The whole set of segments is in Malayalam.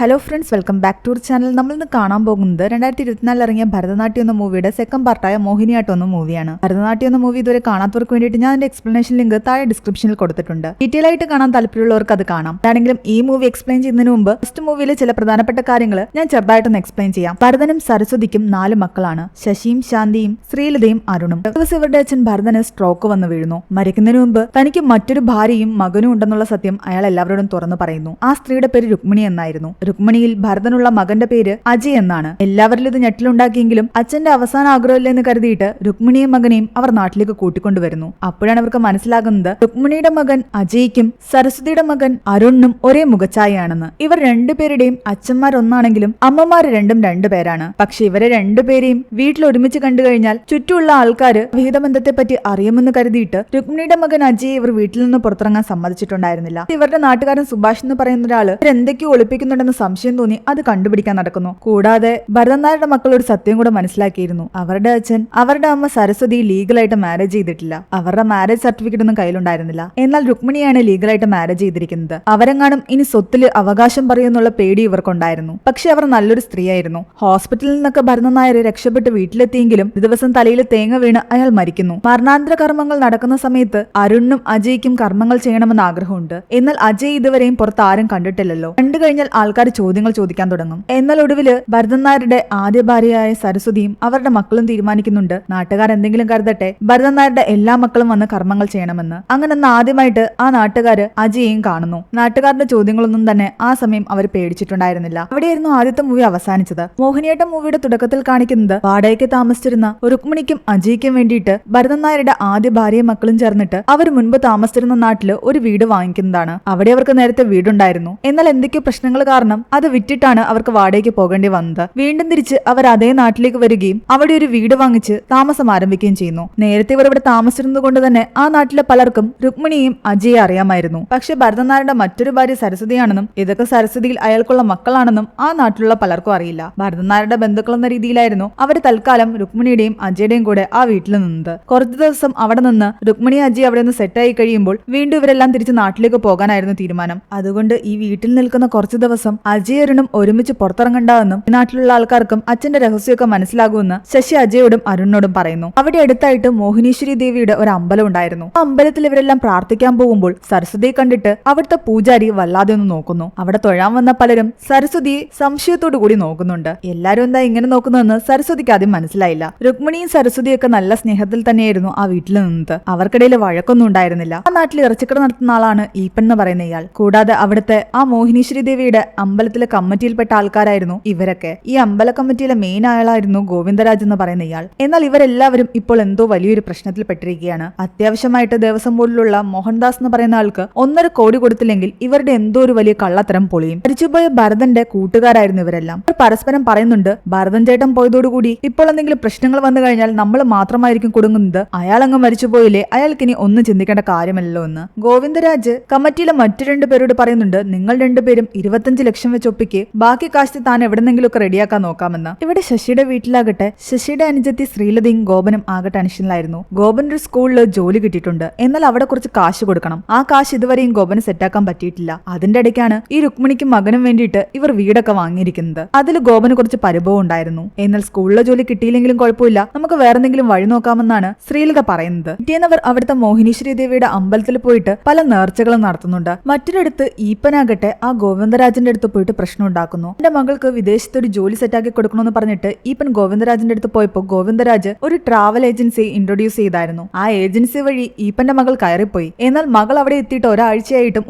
Hello friends, welcome back to our channel. നമ്മളിന്ന് കാണാൻ പോകുന്നത് 2024 ഇറങ്ങിയ ഭരതനാട്യം എന്ന മൂവിയുടെ സെക്കൻഡ് പാർട്ടായ മോഹിനിയാട്ടം എന്ന മൂവിയാണ്. ഭരതനാട്യം എന്ന മൂവി ഇതുവരെ കാണാത്തവർക്ക് വേണ്ടിയിട്ട് ഞാൻ അതിന്റെ എക്സ്പ്ലനേഷൻ ലിങ്ക് താഴെ ഡിസ്ക്രിപ്ഷനിൽ കൊടുത്തിട്ടുണ്ട്. ഡീറ്റെയിൽ ആയിട്ട് കാണാൻ താല്പര്യമുള്ളവർക്ക് അത് കാണാം. ആണെങ്കിലും ഈ മൂവി എക്സ്പ്ലെയിൻ ചെയ്യുന്നതിന് മുമ്പ് ഫസ്റ്റ് മൂവിയിലെ ചില പ്രധാനപ്പെട്ട കാര്യങ്ങൾ ഞാൻ ചെറുതായിട്ടൊന്ന് എക്സ്പ്ലെയിൻ ചെയ്യാം. ഭരതനും സരസ്വതിക്കും 4 മക്കളാണ്: ശശിയും ശാന്തിയും ശ്രീലതയും അരുണും. ദിവസം ഇവരുടെ അച്ഛൻ ഭരതന് സ്ട്രോക്ക് വന്നു വീഴുന്നു. മരിക്കുന്നതിന് മുമ്പ് തനിക്ക് മറ്റൊരു ഭാര്യയും മകനും ഉണ്ടെന്നുള്ള സത്യം അയാൾ എല്ലാവരോടും തുറന്നു പറയുന്നു. ആ സ്ത്രീയുടെ പേര് രുക്മിണി എന്നായിരുന്നു. രുക്മിണിയിൽ ഭരതനുള്ള മകന്റെ പേര് അജയ് എന്നാണ്. എല്ലാവരിലും ഇത് ഞെട്ടിലുണ്ടാക്കിയെങ്കിലും അച്ഛന്റെ അവസാന ആഗ്രഹമില്ലെന്ന് കരുതിയിട്ട് രുക്മിണിയും മകനെയും അവർ നാട്ടിലേക്ക് കൂട്ടിക്കൊണ്ടുവരുന്നു. അപ്പോഴാണ് അവർക്ക് മനസ്സിലാകുന്നത് രുക്മിണിയുടെ മകൻ അജയ്ക്കും സരസ്വതിയുടെ മകൻ അരുണിനും ഒരേ മുഖഛായയാണെന്ന്. ഇവർ രണ്ടുപേരുടെയും അച്ഛന്മാരൊന്നാണെങ്കിലും അമ്മമാര് രണ്ടും രണ്ടുപേരാണ്. പക്ഷെ ഇവരെ രണ്ടുപേരെയും വീട്ടിൽ ഒരുമിച്ച് കണ്ടു കഴിഞ്ഞാൽ ചുറ്റുമുള്ള ആൾക്കാര് വിഹിതബന്ധത്തെ പറ്റി അറിയുമെന്ന് കരുതിയിട്ട് രുക്മിണിയുടെ മകൻ അജയ് ഇവർ വീട്ടിൽ നിന്ന് പുറത്തിറങ്ങാൻ സമ്മതിച്ചിട്ടുണ്ടായിരുന്നില്ല. ഇവരുടെ നാട്ടുകാരൻ സുഭാഷ് എന്ന് പറയുന്ന ഒരാള് ഇവരെന്തൊക്കെയോ ഒളിപ്പിക്കുന്നുണ്ടെന്ന് സംശയം തോന്നി അത് കണ്ടുപിടിക്കാൻ നടക്കുന്നു. കൂടാതെ ഭരതനാരുടെ മക്കൾ ഒരു സത്യം കൂടെ മനസ്സിലാക്കിയിരുന്നു. അവരുടെ അച്ഛൻ അവരുടെ അമ്മ സരസ്വതി ലീഗലായിട്ട് മാരേജ് ചെയ്തിട്ടില്ല. അവരുടെ മാരേജ് സർട്ടിഫിക്കറ്റ് ഒന്നും കയ്യിലുണ്ടായിരുന്നില്ല. എന്നാൽ രുക്മിണിയാണ് ലീഗലായിട്ട് മാരേജ് ചെയ്തിരിക്കുന്നത്. അവരെങ്ങാനും ഇനി സ്വത്തില് അവകാശം പറയുന്നുള്ള പേടി ഇവർക്കുണ്ടായിരുന്നു. പക്ഷെ അവർ നല്ലൊരു സ്ത്രീയായിരുന്നു. ഹോസ്പിറ്റലിൽ നിന്നൊക്കെ ഭരതൻ നായർ രക്ഷപ്പെട്ട് വീട്ടിലെത്തിയെങ്കിലും ഒരു ദിവസം തലയിൽ തേങ്ങ വീണ് അയാൾ മരിക്കുന്നു. മരണാന്തര കർമ്മങ്ങൾ നടക്കുന്ന സമയത്ത് അരുണിനും അജയ്ക്കും കർമ്മങ്ങൾ ചെയ്യണമെന്ന് ആഗ്രഹമുണ്ട്. എന്നാൽ അജയ് ഇതുവരെയും പുറത്ത് ആരും കണ്ടിട്ടില്ലല്ലോ. കണ്ടു കഴിഞ്ഞാൽ ആൾക്കാർ ചോദ്യങ്ങൾ ചോദിക്കാൻ തുടങ്ങും. എന്നാൽ ഒടുവില് ഭരതൻ നായരുടെ ആദ്യ ഭാര്യയായ സരസ്വതിയും അവരുടെ മക്കളും തീരുമാനിക്കുന്നുണ്ട് നാട്ടുകാർ എന്തെങ്കിലും കരുതട്ടെ, ഭരതൻ നായരുടെ എല്ലാ മക്കളും വന്ന് കർമ്മങ്ങൾ ചെയ്യണമെന്ന്. അങ്ങനെ ആദ്യമായിട്ട് ആ നാട്ടുകാര് അജയെയും കാണുന്നു. നാട്ടുകാരുടെ ചോദ്യങ്ങളൊന്നും തന്നെ ആ സമയം അവർ പേടിച്ചിട്ടുണ്ടായിരുന്നില്ല. അവിടെയായിരുന്നു ആദ്യത്തെ മൂവി അവസാനിച്ചത്. മോഹിനിയാട്ടം മൂവിയുടെ തുടക്കത്തിൽ കാണിക്കുന്നത് വാടകയ്ക്ക് താമസിച്ചിരുന്ന രുക്മിണിക്കും അജയ്ക്കും വേണ്ടിയിട്ട് ഭരതൻ നായരുടെ ആദ്യ ഭാര്യയും മക്കളും ചേർന്നിട്ട് അവർ മുൻപ് താമസിച്ചിരുന്ന നാട്ടില് ഒരു വീട് വാങ്ങിക്കുന്നതാണ്. അവിടെ അവർക്ക് നേരത്തെ വീടുണ്ടായിരുന്നു. എന്നാൽ എന്തൊക്കെയോ പ്രശ്നങ്ങൾ കാരണം അത് വിറ്റിട്ടാണ് അവർക്ക് വാടകയ്ക്ക് പോകേണ്ടി വന്നത്. വീണ്ടും തിരിച്ച് അവർ അതേ നാട്ടിലേക്ക് വരികയും അവിടെ ഒരു വീട് വാങ്ങിച്ച് താമസം ആരംഭിക്കുകയും ചെയ്യുന്നു. നേരത്തെ ഇവർ ഇവിടെ താമസിച്ചിരുന്നത് കൊണ്ട് തന്നെ ആ നാട്ടിലെ പലർക്കും രുക്മിണിയും അജയെ അറിയാമായിരുന്നു. പക്ഷെ ഭരതൻ നായരുടെ മറ്റൊരു ഭാര്യ സരസ്വതിയാണെന്നും ഇതൊക്കെ സരസ്വതിയിൽ അയാൾക്കുള്ള മക്കളാണെന്നും ആ നാട്ടിലുള്ള പലർക്കും അറിയില്ല. ഭരതൻ നായരുടെ ബന്ധുക്കൾ എന്ന രീതിയിലായിരുന്നു അവർ തൽക്കാലം രുക്മിണിയുടെയും അജയുടെയും കൂടെ ആ വീട്ടിൽ നിന്നത്. കുറച്ചു ദിവസം അവിടെ നിന്ന് രുക്മിണി അജയ് അവിടെ നിന്ന് സെറ്റായി കഴിയുമ്പോൾ വീണ്ടും ഇവരെല്ലാം തിരിച്ച് നാട്ടിലേക്ക് പോകാനായിരുന്നു തീരുമാനം. അതുകൊണ്ട് ഈ വീട്ടിൽ നിൽക്കുന്ന കുറച്ചു ദിവസം അജയ് അരുണും ഒരുമിച്ച് പുറത്തിറങ്ങണ്ടെന്നും നാട്ടിലുള്ള ആൾക്കാർക്കും അച്ഛന്റെ രഹസ്യമൊക്കെ മനസ്സിലാകുമെന്ന് ശശി അജയോടും അരുണിനോടും പറയുന്നു. അവിടെ അടുത്തായിട്ട് മോഹിനീശ്വരി ദേവിയുടെ ഒരു അമ്പലം ഉണ്ടായിരുന്നു. ആ അമ്പലത്തിൽ ഇവരെല്ലാം പ്രാർത്ഥിക്കാൻ പോകുമ്പോൾ സരസ്വതിയെ കണ്ടിട്ട് അവിടുത്തെ പൂജാരി വല്ലാതെ ഒന്ന് നോക്കുന്നു. അവിടെ തൊഴാൻ വന്ന പലരും സരസ്വതിയെ സംശയത്തോടു കൂടി നോക്കുന്നുണ്ട്. എല്ലാരും എന്താ ഇങ്ങനെ നോക്കുന്നതെന്ന് സരസ്വതിക്ക് ആദ്യം മനസ്സിലായില്ല. രുക്മിണിയും സരസ്വതിയൊക്കെ നല്ല സ്നേഹത്തിൽ തന്നെയായിരുന്നു ആ വീട്ടിൽ നിന്നത്. അവർക്കിടയിൽ വഴക്കൊന്നും ഉണ്ടായിരുന്നില്ല. ആ നാട്ടിൽ ഇറച്ചിക്കട നടത്തുന്ന ആളാണ് ഈപ്പൻ എന്ന് പറയുന്ന ഇയാൾ. കൂടാതെ അവിടുത്തെ ആ മോഹിനീശ്വരി ദേവിയുടെ അമ്പലത്തിലെ കമ്മിറ്റിയിൽപ്പെട്ട ആൾക്കാരായിരുന്നു ഇവരൊക്കെ. ഈ അമ്പല കമ്മിറ്റിയിലെ മെയിൻ ആളായിരുന്നു ഗോവിന്ദരാജ് എന്ന് പറയുന്ന ഇയാൾ. എന്നാൽ ഇവരെല്ലാവരും ഇപ്പോൾ എന്തോ വലിയൊരു പ്രശ്നത്തിൽ പെട്ടിരിക്കുകയാണ്. അത്യാവശ്യമായിട്ട് ദേവസ്വം ബോർഡിലുള്ള മോഹൻദാസ് എന്ന് പറയുന്ന ആൾക്ക് 1.5 കോടി കൊടുത്തില്ലെങ്കിൽ ഇവരുടെ എന്തോ ഒരു വലിയ കള്ളത്തരം പൊളിയും. മരിച്ചുപോയ ഭരതന്റെ കൂട്ടുകാരായിരുന്നു ഇവരെല്ലാം. അവർ പരസ്പരം പറയുന്നുണ്ട്, ഭരതൻ ചേട്ടൻ പോയതോടുകൂടി ഇപ്പോൾ എന്തെങ്കിലും പ്രശ്നങ്ങൾ വന്നു കഴിഞ്ഞാൽ നമ്മൾ മാത്രമായിരിക്കും കൊടുങ്ങുന്നത്. അയാളങ്ങ് മരിച്ചുപോയില്ലേ, അയാൾക്കിനി ഒന്നും ചിന്തിക്കേണ്ട കാര്യമല്ലോ എന്ന്. ഗോവിന്ദരാജ് കമ്മിറ്റിയിലെ മറ്റു 2 പേരോട് പറയുന്നുണ്ട്, നിങ്ങൾ 2 പേരും 25 ലക്ഷം വെച്ച് ഒപ്പിക്ക്, ബാക്കി കാശ് താൻ എവിടെന്നെങ്കിലും ഒക്കെ റെഡിയാക്കാൻ നോക്കാമെന്ന്. ഇവിടെ ശശിയുടെ വീട്ടിലാകട്ടെ ശശിയുടെ അനുജത്തി ശ്രീലതയും ഗോപനും ആകെ ടെൻഷനിലായിരുന്നു. ഗോപൻ ഒരു സ്കൂളിൽ ജോലി കിട്ടിയിട്ടുണ്ട്. എന്നാൽ അവിടെ കുറച്ച് കാശ് കൊടുക്കണം. ആ കാശ് ഇതുവരെയും ഗോപന് സെറ്റാക്കാൻ പറ്റിയിട്ടില്ല. അതിന്റെ ഇടയ്ക്കാണ് ഈ രുക്മിണിക്കും മകനും വേണ്ടിയിട്ട് ഇവർ വീടൊക്കെ വാങ്ങിയിരിക്കുന്നത്. അതിൽ ഗോപന് കുറച്ച് പരിഭവം ഉണ്ടായിരുന്നു. എന്നാൽ സ്കൂളിലെ ജോലി കിട്ടിയില്ലെങ്കിലും കുഴപ്പമില്ല, നമുക്ക് വേറെന്തെങ്കിലും വഴി നോക്കാമെന്നാണ് ശ്രീലത പറയുന്നത്. പിറ്റേന്നവർ അവിടുത്തെ മോഹിനീശ്വരി ദേവിയുടെ അമ്പലത്തിൽ പോയിട്ട് പല നേർച്ചകളും നടത്തുന്നുണ്ട്. മറ്റൊരിടത്ത് ഈപ്പനാകട്ടെ ആ ഗോവിന്ദരാജന്റെ അടുത്ത് പോയിട്ട് പ്രശ്നം ഉണ്ടാക്കുന്നു. എന്റെ മകൾക്ക് വിദേശത്ത് ഒരു ജോലി സെറ്റാക്കി കൊടുക്കണമെന്ന് പറഞ്ഞിട്ട് ഈപ്പൻ ഗോവിന്ദരാജിന്റെ അടുത്ത് പോയപ്പോൾ ഗോവിന്ദരാജ് ഒരു ട്രാവൽ ഏജൻസി ഇൻട്രൊഡ്യൂസ് ചെയ്തായിരുന്നു. ആ ഏജൻസി വഴി ഈപ്പന്റെ മകൾ കയറിപ്പോയി. എന്നാൽ മകൾ അവിടെ എത്തിയിട്ട് ഒരാഴ്ചയായിട്ടും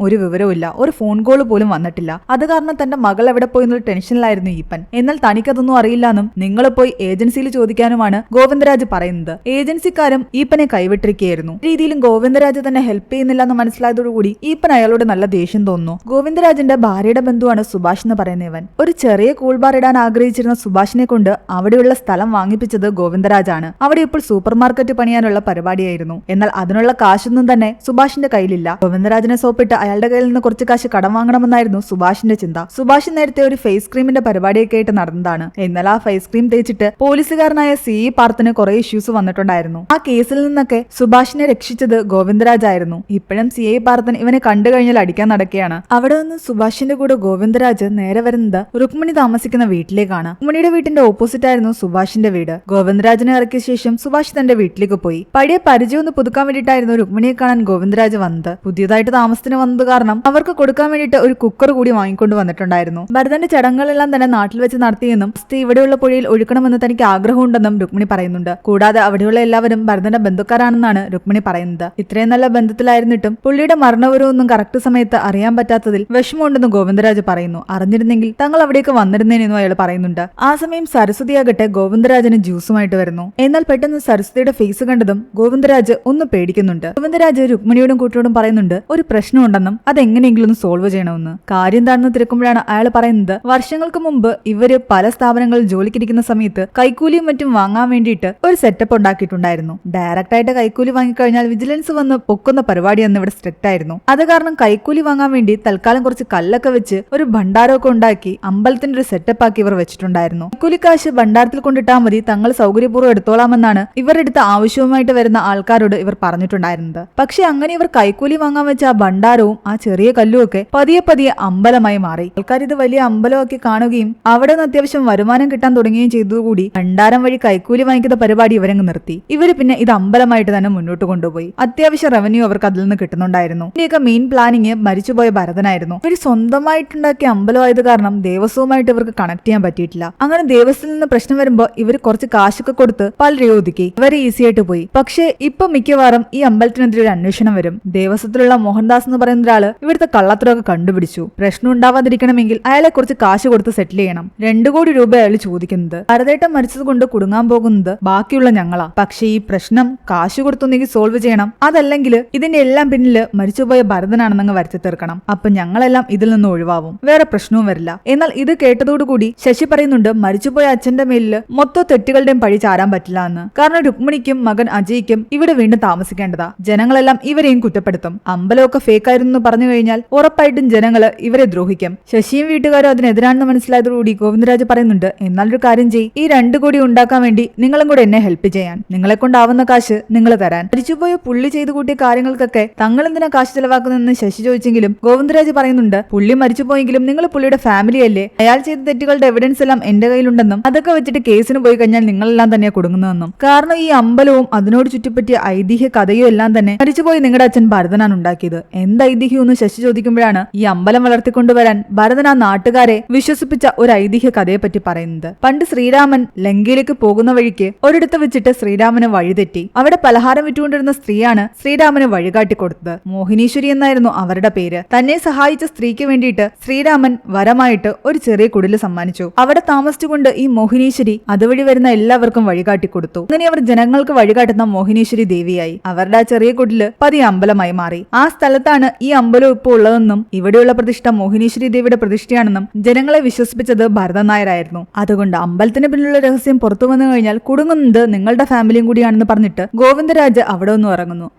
ഒരു വിവരവുമില്ല. ഒരു ഫോൺ കോൾ പോലും വന്നിട്ടില്ല. അത് കാരണം തന്റെ മകൾ എവിടെ പോയി എന്നുള്ള ടെൻഷനിലായിരുന്നു ഈപ്പൻ. എന്നാൽ തനിക്കതൊന്നും അറിയില്ലെന്നും നിങ്ങൾ പോയി ഏജൻസിയിൽ ചോദിക്കാനുമാണ് ഗോവിന്ദരാജ് പറയുന്നത്. ഏജൻസിക്കാരും ഈപ്പനെ കൈവിട്ടിരിക്കുകയായിരുന്നു. രീതിയിലും ഗോവിന്ദരാജ് തന്നെ ഹെൽപ്പ് ചെയ്യുന്നില്ല എന്ന് മനസ്സിലായതോടുകൂടി ഈപ്പൻ അയാളോട് നല്ല ദേഷ്യം തോന്നുന്നു. ഗോവിന്ദരാജിന്റെ ഭാര്യയുടെ ബന്ധുവാണ് സുഭാഷ് എന്ന് പറയുന്നവൻ. ഒരു ചെറിയ കൂൾ ബാർ ഇടാൻ ആഗ്രഹിച്ചിരുന്ന സുഭാഷിനെ കൊണ്ട് അവിടെയുള്ള സ്ഥലം വാങ്ങിപ്പിച്ചത് ഗോവിന്ദരാജാണ്. അവിടെ ഇപ്പോൾ സൂപ്പർ മാർക്കറ്റ് പണിയാനുള്ള പരിപാടിയായിരുന്നു. എന്നാൽ അതിനുള്ള കാശൊന്നും തന്നെ സുഭാഷിന്റെ കയ്യിലില്ല. ഗോവിന്ദരാജിനെ സോപ്പിട്ട് അയാളുടെ കയ്യിൽ നിന്ന് കുറച്ച് കാശ് കടം വാങ്ങണമെന്നായിരുന്നു സുഭാഷിന്റെ ചിന്ത. സുഭാഷ് നേരത്തെ ഒരു ഫേസ് ക്രീമിന്റെ പരിപാടിയൊക്കെ ആയിട്ട് നടന്നതാണ്. എന്നാൽ ആ ഫേസ് ക്രീം തേച്ചിട്ട് പോലീസുകാരനായ CE പാർത്ഥന് കുറെ ഇഷ്യൂസ് വന്നിട്ടുണ്ടായിരുന്നു. ആ കേസിൽ നിന്നൊക്കെ സുഭാഷിനെ രക്ഷിച്ചത് ഗോവിന്ദരാജ് ആയിരുന്നു. ഇപ്പോഴും CI പാർത്ഥൻ ഇവനെ കണ്ടു കഴിഞ്ഞാൽ അടിക്കാൻ നടക്കുകയാണ്. അവിടെ നിന്ന് സുഭാഷിന്റെ കൂടെ ഗോവിന്ദരാജ് ഗോവിന്ദരാജ് നേരെ വരുന്നത് രുക്മിണി താമസിക്കുന്ന വീട്ടിലേക്കാണ്. രുക്മിണിയുടെ വീട്ടിന്റെ ഓപ്പോസിറ്റ് ആയിരുന്നു സുഭാഷിന്റെ വീട്. ഗോവിന്ദരാജിനെ ഇറക്കിയ ശേഷം സുഭാഷ് തന്റെ വീട്ടിലേക്ക് പോയി. പഴയ പരിചയം ഒന്ന് പുതുക്കാൻ വേണ്ടിയിട്ടായിരുന്നു രുക്മിണിയെ കാണാൻ ഗോവിന്ദരാജ് വന്നത്. പുതിയതായിട്ട് താമസത്തിന് വന്നത് കാരണം അവർക്ക് കൊടുക്കാൻ വേണ്ടിയിട്ട് ഒരു കുക്കർ കൂടി വാങ്ങിക്കൊണ്ട് വന്നിട്ടുണ്ടായിരുന്നു. ഭരതന്റെ ചടങ്ങുകളെല്ലാം തന്നെ നാട്ടിൽ വെച്ച് നടത്തിയെന്നും അസ്ഥി ഇവിടെയുള്ള പുഴയിൽ ഒഴുക്കണമെന്ന് തനിക്ക് ആഗ്രഹമുണ്ടെന്നും രുക്മിണി പറയുന്നുണ്ട്. കൂടാതെ അവിടെയുള്ള എല്ലാവരും ഭരതന്റെ ബന്ധുക്കാരാണെന്നാണ് രുക്മിണി പറയുന്നത്. ഇത്രയും നല്ല ബന്ധത്തിലായിരുന്നിട്ടും പുള്ളിയുടെ മരണവിവരമൊന്നും കറക്റ്റ് സമയത്ത് അറിയാൻ പറ്റാത്തതിൽ വിഷമമുണ്ടെന്ന് ഗോവിന്ദരാജ് പറയുന്നു. അറിഞ്ഞിരുന്നെങ്കിൽ തങ്ങൾ അവിടേക്ക് വന്നിരുന്നേനെന്നും അയാൾ പറയുന്നുണ്ട്. ആ സമയം സരസ്വതിയാകട്ടെ ഗോവിന്ദരാജിന് ജ്യൂസുമായിട്ട് വരുന്നു. എന്നാൽ പെട്ടെന്ന് സരസ്വതിയുടെ ഫേസ് കണ്ടതും ഗോവിന്ദരാജ് ഒന്ന് പേടിക്കുന്നുണ്ട്. ഗോവിന്ദരാജ് രുക്മിണിയോടും കൂട്ടിയോടും പറയുന്നുണ്ട് ഒരു പ്രശ്നമുണ്ടെന്നും അതെങ്ങനെയെങ്കിലും ഒന്ന് സോൾവ് ചെയ്യണമെന്ന്. കാര്യം എന്താണെന്ന് തിരക്കുമ്പോഴാണ് അയാൾ പറയുന്നത് വർഷങ്ങൾക്ക് മുമ്പ് ഇവര് പല സ്ഥാപനങ്ങളിൽ ജോലിക്കിരിക്കുന്ന സമയത്ത് കൈക്കൂലിയും മറ്റും വാങ്ങാൻ വേണ്ടിയിട്ട് ഒരു സെറ്റപ്പ് ഉണ്ടാക്കിയിട്ടുണ്ടായിരുന്നു. ഡയറക്റ്റ് ആയിട്ട് കൈക്കൂലി വാങ്ങിക്കഴിഞ്ഞാൽ വിജിലൻസ് വന്ന് പൊക്കുന്ന പരിപാടി അന്ന് ഇവിടെ സ്ട്രിക്റ്റ് ആയിരുന്നു. അത് കാരണം കൈക്കൂലി വാങ്ങാൻ വേണ്ടി തൽക്കാലം കുറച്ച് കല്ലൊക്കെ വെച്ച് ഒരു ഭണ്ഡാരമൊക്കെ ഉണ്ടാക്കി അമ്പലത്തിന്റെ ഒരു സെറ്റപ്പ് ആക്കി ഇവർ വെച്ചിട്ടുണ്ടായിരുന്നു. കൈക്കൂലി കാശ് ഭണ്ഡാരത്തിൽ കൊണ്ടിട്ടാൽ മതി, തങ്ങൾ സൗകര്യപൂർവ്വം എടുത്തോളാമെന്നാണ് ഇവരെടുത്ത ആവശ്യവുമായിട്ട് വരുന്ന ആൾക്കാരോട് ഇവർ പറഞ്ഞിട്ടുണ്ടായിരുന്നത്. പക്ഷെ അങ്ങനെ ഇവർ കൈക്കൂലി വാങ്ങാൻ വെച്ച ആ ഭണ്ഡാരവും ആ ചെറിയ കല്ലും ഒക്കെ പതിയെ പതിയെ അമ്പലമായി മാറി. ആൾക്കാർ ഇത് വലിയ അമ്പലമൊക്കെ കാണുകയും അവിടെ നിന്ന് അത്യാവശ്യം വരുമാനം കിട്ടാൻ തുടങ്ങുകയും ചെയ്തതുകൂടി ഭണ്ഡാരം വഴി കൈക്കൂലി വാങ്ങിക്കുന്ന പരിപാടി ഇവരങ്ങ് നിർത്തി. ഇവര് പിന്നെ ഇത് അമ്പലമായിട്ട് തന്നെ മുന്നോട്ട് കൊണ്ടുപോയി. അത്യാവശ്യം റവന്യൂ അവർക്ക് അതിൽ നിന്ന് കിട്ടുന്നുണ്ടായിരുന്നു. ഇതിന്റെയൊക്കെ മെയിൻ പ്ലാനിങ് മരിച്ചുപോയ ഭരതനായിരുന്നു. ഇവർ സ്വന്തമായിട്ടുണ്ടാക്കിയ അമ്പലമായത് കാരണം ദേവസ്വവുമായിട്ട് ഇവർക്ക് കണക്ട് ചെയ്യാൻ പറ്റിയിട്ടില്ല. അങ്ങനെ ദേവസ്വത്തിൽ നിന്ന് പ്രശ്നം വരുമ്പോൾ ഇവർ കുറച്ച് കാശൊക്കെ കൊടുത്ത് പലരെയും ഒതുക്കി ഇവരെ ഈസി ആയിട്ട് പോയി. പക്ഷേ ഇപ്പൊ മിക്കവാറും ഈ അമ്പലത്തിനെതിരെ ഒരു അന്വേഷണം വരും. ദേവസ്വത്തിലുള്ള മോഹൻദാസ് എന്ന് പറയുന്ന ഒരാള് ഇവിടുത്തെ കള്ളത്തരമൊക്കെ കണ്ടുപിടിച്ചു. പ്രശ്നം ഉണ്ടാവാതിരിക്കണമെങ്കിൽ അയാളെ കുറച്ച് കാശ് കൊടുത്ത് സെറ്റിൽ ചെയ്യണം. 2 കോടി രൂപ അയാൾ ചോദിക്കുന്നത്. ഭരതേട്ടൻ മരിച്ചത് കൊണ്ട് കുടുങ്ങാൻ പോകുന്നത് ബാക്കിയുള്ള ഞങ്ങളാ. പക്ഷേ ഈ പ്രശ്നം കാശ് കൊടുത്തൊന്നെങ്കിൽ സോൾവ് ചെയ്യണം, അതല്ലെങ്കിൽ ഇതിന്റെ എല്ലാം പിന്നില് മരിച്ചുപോയ ഭരതനാണെന്നങ്ങ് വരുത്തി തീർക്കണം. അപ്പൊ ഞങ്ങളെല്ലാം ഇതിൽ നിന്ന് ഒഴിവാവും, വേറെ പ്രശ്നവും വരില്ല. എന്നാൽ ഇത് കേട്ടതോടുകൂടി ശശി പറയുന്നുണ്ട് മരിച്ചുപോയ അച്ഛന്റെ മേലില് മൊത്തം തെറ്റുകളുടെയും പഴി ചാരാൻ പറ്റില്ല എന്ന്. കാരണം രുക്മിണിക്കും മകൻ അജയ്ക്കും ഇവിടെ വീണ്ടും താമസിക്കേണ്ടതാ. ജനങ്ങളെല്ലാം ഇവരെയും കുറ്റപ്പെടുത്തും. അമ്പലമൊക്കെ ഫേക്ക് ആയിരുന്നു എന്ന് പറഞ്ഞു കഴിഞ്ഞാൽ ഉറപ്പായിട്ടും ജനങ്ങള് ഇവരെ ദ്രോഹിക്കും. ശശിയും വീട്ടുകാരും അതിനെതിരാണെന്ന് മനസ്സിലായതോടുകൂടി ഗോവിന്ദരാജ് പറയുന്നുണ്ട് എന്നാലൊരു കാര്യം ചെയ്യ്, ഈ 2 കോടി ഉണ്ടാക്കാൻ വേണ്ടി നിങ്ങളും കൂടെ എന്നെ ഹെൽപ്പ് ചെയ്യാൻ, നിങ്ങളെ കൊണ്ടാവുന്ന കാശ് നിങ്ങൾ തരാൻ. മരിച്ചുപോയ പുള്ളി ചെയ്തു കൂട്ടിയ കാര്യങ്ങൾക്കൊക്കെ തങ്ങൾ എന്തിനാ കാശ് ചെലവാക്കുന്നതെന്ന് ശശി ചോദിച്ചെങ്കിലും ഗോവിന്ദരാജ് പറയുന്നുണ്ട് പുള്ളി മരിച്ചുപോയെങ്കിലും നിങ്ങൾ പുള്ളിയുടെ ഫാമിലി അല്ലേ, അയാൾ ചെയ്ത തെറ്റുകളുടെ എവിഡൻസ് എല്ലാം എന്റെ കയ്യിലുണ്ടെന്നും അതൊക്കെ വെച്ചിട്ട് കേസിന് പോയി കഴിഞ്ഞാൽ നിങ്ങളെല്ലാം തന്നെയാണ് കൊടുക്കുന്നതെന്നും. കാരണം ഈ അമ്പലവും അതിനോട് ചുറ്റിപ്പറ്റിയ ഐതിഹ്യ കഥയും എല്ലാം തന്നെ മരിച്ചുപോയി നിങ്ങളുടെ അച്ഛൻ ഭരതനാണ് ഉണ്ടാക്കിയത്. എന്ത് ഐതിഹ്യം എന്ന് ശശി ചോദിക്കുമ്പോഴാണ് ഈ അമ്പലം വളർത്തിക്കൊണ്ടുവരാൻ ഭരതൻ ആ നാട്ടുകാരെ വിശ്വസിപ്പിച്ച ഒരു ഐതിഹ്യ കഥയെ പറ്റി പറയുന്നത്. പണ്ട് ശ്രീരാമൻ ലങ്കയിലേക്ക് പോകുന്ന വഴിക്ക് ഒരിടത്ത് വെച്ചിട്ട് ശ്രീരാമന് വഴിതെറ്റി. അവിടെ പലഹാരം വിറ്റുകൊണ്ടിരുന്ന സ്ത്രീയാണ് ശ്രീരാമന് വഴികാട്ടി കൊടുത്തത്. മോഹിനീശ്വരി എന്നായിരുന്നു അവരുടെ പേര്. തന്നെ സഹായിച്ച സ്ത്രീക്ക് വേണ്ടിയിട്ട് ശ്രീരാമൻ വരമായിട്ട് ഒരു ചെറിയ കുടില് സമ്മാനിച്ചു. അവിടെ താമസിച്ചുകൊണ്ട് ഈ മോഹിനീശ്വരി അതുവഴി വരുന്ന എല്ലാവർക്കും വഴികാട്ടി കൊടുത്തു. അങ്ങനെ അവർ ജനങ്ങൾക്ക് വഴികാട്ടുന്ന മോഹിനീശ്വരി ദേവിയായി. അവരുടെ ആ ചെറിയ കുടില് പതിയെ അമ്പലമായി മാറി. ആ സ്ഥലത്താണ് ഈ അമ്പലം ഇപ്പോൾ ഉള്ളതെന്നും ഇവിടെയുള്ള പ്രതിഷ്ഠ മോഹിനീശ്വരി ദേവിയുടെ പ്രതിഷ്ഠയാണെന്നും ജനങ്ങളെ വിശ്വസിപ്പിച്ചത് ഭരതൻ നായരായിരുന്നു. അതുകൊണ്ട് അമ്പലത്തിന് പിന്നിലുള്ള രഹസ്യം പുറത്തു വന്നു കഴിഞ്ഞാൽ കുടുങ്ങുന്നത് നിങ്ങളുടെ ഫാമിലിയും കൂടിയാണെന്ന് പറഞ്ഞിട്ട് ഗോവിന്ദരാജ് അവിടെ ഒന്നും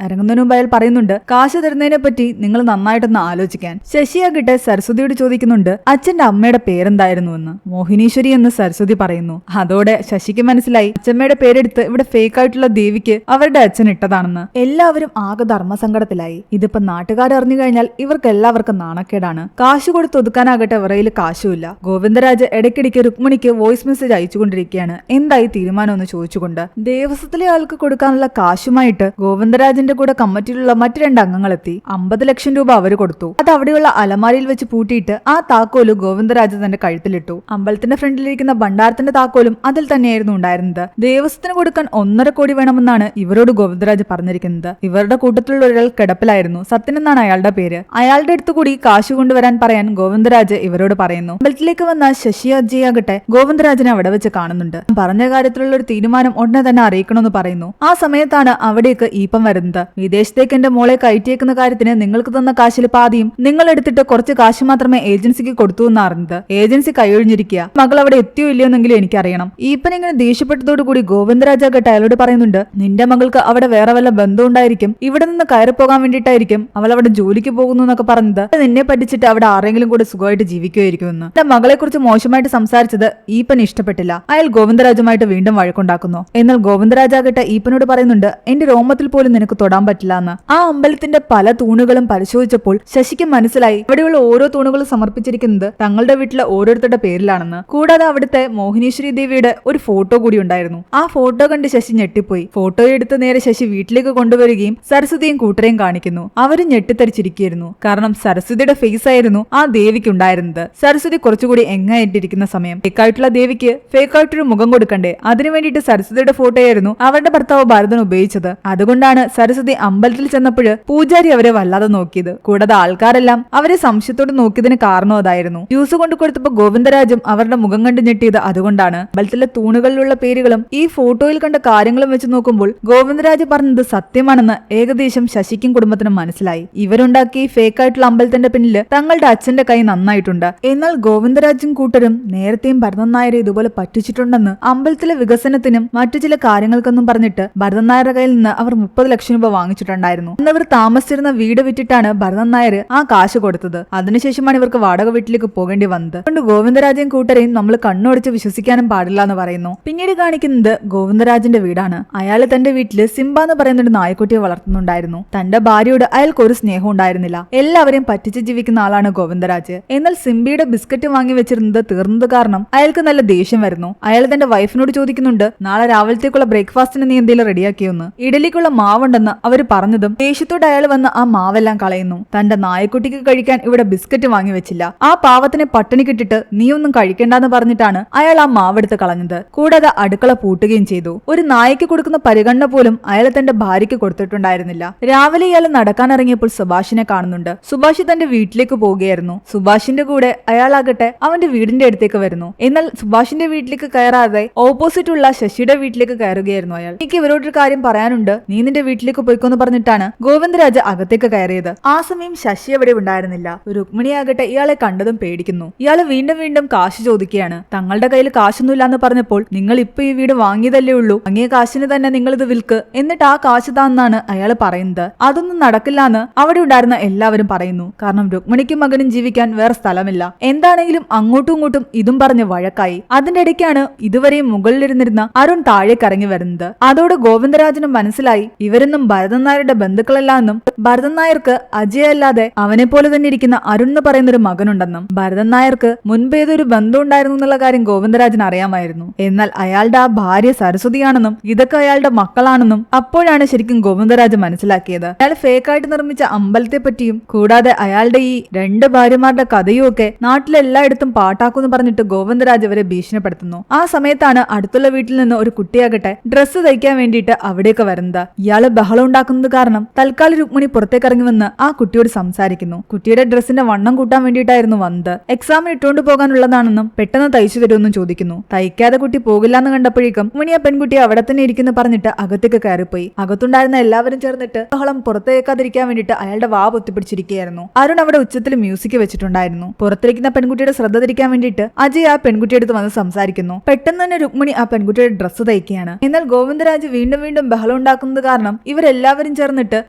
ഇറങ്ങുന്നതിന് മുമ്പ് അയാൾ പറയുന്നുണ്ട് കാശ് തരുന്നതിനെ പറ്റി നിങ്ങൾ നന്നായിട്ടൊന്ന് ആലോചിക്കാൻ. ശശിയാകട്ടെ സരസ്വതിയോട് ചോദിക്കുന്നുണ്ട് അച്ഛന്റെ അമ്മയുടെ പേരെന്തായിരുന്നു എന്ന്. മോഹിനീശ്വരി എന്ന് സരസ്വതി പറയുന്നു. അതോടെ ശശിക്ക് മനസ്സിലായി അച്ഛമ്മയുടെ പേരെടുത്ത് ഇവിടെ ഫേക്ക് ആയിട്ടുള്ള ദേവിക്ക് അവരുടെ അച്ഛൻ ഇട്ടതാണെന്ന്. എല്ലാവരും ആകെ ധർമ്മസങ്കടത്തിലായി. ഇതിപ്പോ നാട്ടുകാർ അറിഞ്ഞു കഴിഞ്ഞാൽ ഇവർക്ക് എല്ലാവർക്കും നാണക്കേടാണ്. കാശ് കൊടുത്ത് ഒതുക്കാനാകട്ടെ വിറയിൽ കാശുമില്ല. ഗോവിന്ദരാജ് ഇടയ്ക്കിടയ്ക്ക് രുക്മിണിക്ക് വോയിസ് മെസ്സേജ് അയച്ചുകൊണ്ടിരിക്കുകയാണ് എന്തായി തീരുമാനം എന്ന് ചോദിച്ചുകൊണ്ട്. ദേവസ്വത്തിലെ ആൾക്ക് കൊടുക്കാനുള്ള കാശുമായിട്ട് ഗോവിന്ദരാജിന്റെ കൂടെ കമ്മിറ്റിയിലുള്ള മറ്റു 2 അംഗങ്ങളെത്തി. 50 ലക്ഷം രൂപ അവര് കൊടുത്തു. അത് അവിടെയുള്ള അലമാരിയിൽ വെച്ച് പൂട്ടിയിട്ട് ആ താക്കോല് ഗോവിന്ദരാജ് തന്റെ കഴുത്തിലിട്ടു. അമ്പലത്തിന്റെ ഫ്രണ്ടിലിരിക്കുന്ന ഭണ്ഡാരത്തിന്റെ താക്കോലും അതിൽ തന്നെയായിരുന്നു ഉണ്ടായിരുന്നത്. ദേവസ്വത്തിന് കൊടുക്കാൻ 1.5 കോടി വേണമെന്നാണ് ഇവരോട് ഗോവിന്ദരാജ് പറഞ്ഞിരിക്കുന്നത്. ഇവരുടെ കൂട്ടത്തിലുള്ള ഒരാൾ കിടപ്പിലായിരുന്നു. സത്യൻ എന്നാണ് അയാളുടെ പേര്. അയാളുടെ അടുത്ത് കൂടി കാശ് കൊണ്ടുവരാൻ പറയാൻ ഗോവിന്ദരാജ് ഇവരോട് പറയുന്നു. അമ്പലത്തിലേക്ക് വന്ന ശശി അജയാകട്ടെ ഗോവിന്ദരാജിനെ അവിടെ വെച്ച് കാണുന്നുണ്ട്. പറഞ്ഞ കാര്യത്തിലുള്ള ഒരു തീരുമാനം ഉടനെ തന്നെ അറിയിക്കണമെന്ന് പറയുന്നു. ആ സമയത്താണ് അവിടേക്ക് ഈപ്പം വരുന്നത്. വിദേശത്തേക്ക് എന്റെ മോളെ കയറ്റിയേക്കുന്ന കാര്യത്തിന് നിങ്ങൾക്ക് തന്ന കാശിൽ പാതിയും നിങ്ങൾ എടുത്തിട്ട് കുറച്ച് കാശ് മാത്രമേ ഏജൻസിക്ക് കൊടുത്തു എന്ന് അറിഞ്ഞത്. ഏജൻസി കൈയൊഴിഞ്ഞിരിക്കുക. മകൾ അവിടെ എത്തിയോ ഇല്ലയോന്നെങ്കിലും എനിക്കറിയണം. ഈപ്പൻ ഇങ്ങനെ ദേഷ്യപ്പെട്ടതോടുകൂടി ഗോവിന്ദരാജാകട്ടെ അയാളോട് പറയുന്നുണ്ട് നിന്റെ മകൾക്ക് അവിടെ വേറെ വല്ല ബന്ധം ഉണ്ടായിരിക്കും, ഇവിടെ നിന്ന് കയറി പോകാൻ വേണ്ടിയിട്ടായിരിക്കും അവൾ അവിടെ ജോലിക്ക് പോകുന്നു എന്നൊക്കെ പറഞ്ഞത്. നിന്നെ പറ്റിച്ചിട്ട് അവിടെ ആരെങ്കിലും കൂടെ സുഖമായിട്ട് ജീവിക്കുമായിരിക്കുമെന്ന്. എന്റെ മകളെ കുറിച്ച് മോശമായിട്ട് സംസാരിച്ചത് ഈപ്പന് ഇഷ്ടപ്പെട്ടില്ല. അയാൾ ഗോവിന്ദരാജുമായിട്ട് വീണ്ടും വഴക്കുണ്ടാക്കുന്നു. എന്നാൽ ഗോവിന്ദരാജാകട്ടെ ഈപ്പനോട് പറയുന്നുണ്ട് എന്റെ രോമത്തിൽ പോലും നിനക്ക് തൊടാൻ പറ്റില്ല എന്ന്. ആ അമ്പലത്തിന്റെ പല തൂണുകളും പരിശോധിച്ചപ്പോൾ ശശിക്ക് മനസ്സിലായി ഇവിടെയുള്ള ഓരോ തൂണുകളും സമർപ്പിച്ചിരിക്കുന്നത് തങ്ങളുടെ വീട്ടിലെ ഓരോരുത്തരുടെ പേരിലാണെന്ന്. കൂടാതെ അവിടുത്തെ മോഹിനീശ്വരി ദേവിയുടെ ഒരു ഫോട്ടോ കൂടി ഉണ്ടായിരുന്നു. ആ ഫോട്ടോ കണ്ട് ശശി ഞെട്ടിപ്പോയി. ഫോട്ടോ എടുത്ത് നേരെ ശശി വീട്ടിലേക്ക് കൊണ്ടുവരികയും സരസ്വതിയും കൂട്ടരെയും കാണിക്കുന്നു. അവരും ഞെട്ടിത്തരിച്ചിരിക്കുന്നു. കാരണം സരസ്വതിയുടെ ഫേസ് ആയിരുന്നു ആ ദേവിക്ക് ഉണ്ടായിരുന്നത്. സരസ്വതി കുറച്ചുകൂടി എങ്ങായിട്ടിരിക്കുന്ന സമയം ഫേക്കായിട്ടുള്ള ദേവിക്ക് ഫേക്കായിട്ടൊരു മുഖം കൊടുക്കണ്ടേ, അതിനു വേണ്ടിയിട്ട് സരസ്വതിയുടെ ഫോട്ടോയായിരുന്നു അവരുടെ ഭർത്താവ് ഭരതൻ ഉപയോഗിച്ചത്. അതുകൊണ്ടാണ് സരസ്വതി അമ്പലത്തിൽ ചെന്നപ്പോൾ പൂജാരി അവരെ വല്ലാതെ നോക്കിയത്. കൂടാതെ ആൾക്കാരെല്ലാം അവരെ സംശയത്തോട് നോക്കിയതിന് കാരണം അതായിരുന്നു. ജ്യൂസ് കൊണ്ടു കൊടുത്തപ്പോൾ ഗോവിന്ദരാജും അവരുടെ മുഖം കണ്ട് ഞെട്ടിയത് അതുകൊണ്ടാണ്. അമ്പലത്തിലെ തൂണുകളിലുള്ള പേരുകളും ഈ ഫോട്ടോയിൽ കണ്ട കാര്യങ്ങളും വെച്ച് നോക്കുമ്പോൾ ഗോവിന്ദരാജ് പറഞ്ഞത് സത്യമാണെന്ന് ഏകദേശം ശശിക്കും കുടുംബത്തിനും മനസ്സിലായി. ഇവരുണ്ടാക്കി ഫേക്കായിട്ടുള്ള അമ്പലത്തിന്റെ പിന്നില് തങ്ങളുടെ അച്ഛന്റെ കൈ നന്നായിട്ടുണ്ട്. എന്നാൽ ഗോവിന്ദരാജും കൂട്ടരും നേരത്തെയും ഭരതൻ നായരെ ഇതുപോലെ പറ്റിച്ചിട്ടുണ്ടെന്ന് അമ്പലത്തിലെ വികസനത്തിനും മറ്റു ചില കാര്യങ്ങൾക്കെന്നും പറഞ്ഞിട്ട് ഭരതൻ നായരുടെ കയ്യിൽ നിന്ന് അവർ 30 ലക്ഷം രൂപ വാങ്ങിച്ചിട്ടുണ്ടായിരുന്നു. എന്നവർ താമസിച്ചിരുന്ന വീട് വിറ്റിട്ടാണ് ഭരതൻ നായർ ആ കാശ് കൊടുത്തത്. അതിനുശേഷമാണ് ഇവർക്ക് വാടക വീട്ടിലേക്ക് പോകേണ്ടി വന്നത്. അതുകൊണ്ട് ഗോവിന്ദരാജയും കൂട്ടരെയും നമ്മൾ കണ്ണുടച്ച് വിശ്വസിക്കാനും പാടില്ല എന്ന് പറയുന്നു. പിന്നീട് കാണിക്കുന്നത് ഗോവിന്ദരാജിന്റെ വീടാണ്. അയാൾ തന്റെ വീട്ടില് സിംബ എന്ന് പറയുന്ന ഒരു നായക്കുട്ടിയെ വളർത്തുന്നുണ്ടായിരുന്നു. തന്റെ ഭാര്യയോട് അയാൾക്ക് ഒരു സ്നേഹം ഉണ്ടായിരുന്നില്ല. എല്ലാവരെയും പറ്റിച്ച് ജീവിക്കുന്ന ആളാണ് ഗോവിന്ദരാജ്. എന്നാൽ സിംബിയുടെ ബിസ്ക്കറ്റ് വാങ്ങി വെച്ചിരുന്നത് തീർന്നത് കാരണം അയാൾക്ക് നല്ല ദേഷ്യം വരുന്നു. അയാൾ തന്റെ വൈഫിനോട് ചോദിക്കുന്നുണ്ട്, നാളെ രാവിലത്തേക്കുള്ള ബ്രേക്ക്ഫാസ്റ്റിന് നീ എന്തെങ്കിലും റെഡിയാക്കിയോന്ന്. ഇഡലിക്കുള്ള മാവുണ്ടെന്ന് അവര് പറഞ്ഞതും ദേഷ്യത്തോടെ അയാൾ വന്ന് ആ മാവെല്ലാം കളയുന്നു. തന്റെ നായക്കുട്ടിക്ക് കഴിക്കാൻ ഇവിടെ ബിസ്ക്കറ്റ് വാങ്ങി വെച്ചില്ല, ആ പാവത്തിനെ പട്ടിണി കിട്ടിട്ട് നീ ഒന്നും കഴിക്കണ്ടെന്ന് പറഞ്ഞിട്ടാണ് അയാൾ ആ മാവെടുത്ത് കളഞ്ഞത്. കൂടാതെ അടുക്കള പൂട്ടുകയും ചെയ്തു. ഒരു നായക്ക് കൊടുക്കുന്ന പരിഗണന പോലും അയാൾ തന്റെ ഭാര്യയ്ക്ക് കൊടുത്തിട്ടുണ്ടായിരുന്നില്ല. രാവിലെ ഇയാൾ നടക്കാനിറങ്ങിയപ്പോൾ സുഭാഷിനെ കാണുന്നുണ്ട്. സുഭാഷ് തന്റെ വീട്ടിലേക്ക് പോവുകയായിരുന്നു. സുഭാഷിന്റെ കൂടെ അയാളാകട്ടെ അവന്റെ വീടിന്റെ അടുത്തേക്ക് വരുന്നു. എന്നാൽ സുഭാഷിന്റെ വീട്ടിലേക്ക് കയറാതെ ഓപ്പോസിറ്റ് ഉള്ള ശശിയുടെ വീട്ടിലേക്ക് കയറുകയായിരുന്നു അയാൾ. എനിക്ക് ഇവരോടൊരു കാര്യം പറയാനുണ്ട്, നീ നിന്റെ വീട്ടിലേക്ക് പോയിക്കോന്ന് പറഞ്ഞിട്ടാണ് ഗോവിന്ദരാജ് അകത്തേക്ക് കയറിയത്. ആ സമയം ശശി അവിടെ ഉണ്ടായിരുന്നില്ല. രുക്മിണിയാകട്ടെ ഇയാളെ കണ്ടതും പേടിക്കുന്നു. ഇയാള് വീണ്ടും വീണ്ടും കാശ് ചോദിക്കുകയാണ്. തങ്ങളുടെ കയ്യിൽ കാശൊന്നുമില്ലാന്ന് പറഞ്ഞപ്പോൾ നിങ്ങൾ ഇപ്പൊ ഈ വീട് വാങ്ങിയതല്ലേ ഉള്ളൂ, വാങ്ങിയ കാശിന് തന്നെ നിങ്ങൾ ഇത് വിൽക്ക്, എന്നിട്ട് ആ കാശ് താന്നാണ് അയാൾ പറയുന്നത്. അതൊന്നും നടക്കില്ലാന്ന് അവിടെ ഉണ്ടായിരുന്ന എല്ലാവരും പറയുന്നു. കാരണം രുക്മിണിക്കും മകനും ജീവിക്കാൻ വേറെ സ്ഥലമില്ല. എന്താണെങ്കിലും അങ്ങോട്ടും ഇങ്ങോട്ടും ഇതും പറഞ്ഞ് വഴക്കായി. അതിന്റെ ഇടയ്ക്കാണ് ഇതുവരെയും മുകളിലിരുന്നിരുന്ന അരുൺ താഴേക്ക് ഇറങ്ങി വരുന്നത്. അതോടെ ഗോവിന്ദരാജനും മനസ്സിലായി ഇവരൊന്നും ഭരതൻ നായരുടെ ബന്ധുക്കളല്ലാന്നും ഭരതൻ നായർക്ക് അജയ് അല്ലാതെ അവനെ പോലെ തന്നെ ഇരിക്കുന്ന അരുൺ എന്ന് പറയുന്ന ഒരു മകനുണ്ടെന്നും ഭരതൻ നായർക്ക് മുൻപ് ഏതൊരു ബന്ധം ഉണ്ടായിരുന്നു എന്നുള്ള കാര്യം ഗോവിന്ദരാജന് അറിയാമായിരുന്നു. എന്നാൽ അയാളുടെ ആ ഭാര്യ സരസ്വതിയാണെന്നും ഇതൊക്കെ അയാളുടെ മക്കളാണെന്നും അപ്പോഴാണ് ശരിക്കും ഗോവിന്ദരാജ് മനസ്സിലാക്കിയത്. അയാൾ ഫേക്കായിട്ട് നിർമ്മിച്ച അമ്പലത്തെ പറ്റിയും കൂടാതെ അയാളുടെ ഈ 2 ഭാര്യമാരുടെ കഥയും ഒക്കെ നാട്ടിലെല്ലായിടത്തും പാട്ടാക്കുമെന്ന് പറഞ്ഞിട്ട് ഗോവിന്ദരാജ് അവരെ ഭീഷണിപ്പെടുത്തുന്നു. ആ സമയത്താണ് അടുത്തുള്ള വീട്ടിൽ നിന്ന് ഒരു കുട്ടിയാകട്ടെ ഡ്രസ്സ് തയ്ക്കാൻ വേണ്ടിയിട്ട് അവിടേക്ക് വരുന്നത്. ഇയാള് ബഹളം ഉണ്ടാക്കുന്നത് കാരണം തൽക്കാലം രുക്മിണി പുറത്തേക്ക് ഇറങ്ങി വന്ന് ആ കുട്ടിയോട് സംസാരിക്കുന്നു. കുട്ടിയുടെ ഡ്രസ്സിന്റെ വണ്ണം കൂട്ടാൻ വേണ്ടിയിട്ടായിരുന്നു വന്നത്. എക്സാം ഇട്ടുകൊണ്ട് പോകാനുള്ളതാണെന്നും പെട്ടെന്ന് തയ്ച്ചു തരുമെന്നും ചോദിക്കുന്നു. തയ്ക്കാതെ കുട്ടി പോകില്ലാന്ന് കണ്ടപ്പോഴേക്കും രുക്മിണി ആ പെൺകുട്ടി അവിടെ തന്നെ ഇരിക്കുന്നു പറഞ്ഞിട്ട് അകത്തേക്ക് കയറിപ്പോയി. അകത്തുണ്ടായിരുന്ന എല്ലാവരും ചേർന്നിട്ട് ബഹളം പുറത്തേക്കാതിരിക്കാൻ വേണ്ടിയിട്ട് അയാളുടെ വാ പൊത്തിപ്പിടിച്ചിരിക്കുകയായിരുന്നു. അരുൺ അവിടെ ഉച്ചത്തിൽ മ്യൂസിക് വെച്ചിട്ടുണ്ടായിരുന്നു. പുറത്തിരിക്കുന്ന പെൺകുട്ടിയുടെ ശ്രദ്ധ തിരിക്കാൻ വേണ്ടിയിട്ട് അജയ് ആ പെൺകുട്ടിയെടുത്ത് വന്ന് സംസാരിക്കുന്നു. പെട്ടെന്ന് തന്നെ രുക്മിണി ആ പെൺകുട്ടിയുടെ ഡ്രസ്സ് തയ്ക്കുകയാണ്. എന്നാൽ ഗോവിന്ദരാജ് വീണ്ടും വീണ്ടും ബഹളം ഉണ്ടാക്കുന്നത് കാരണം ഇവരെല്ലാവരും ചേർന്നിട്ട്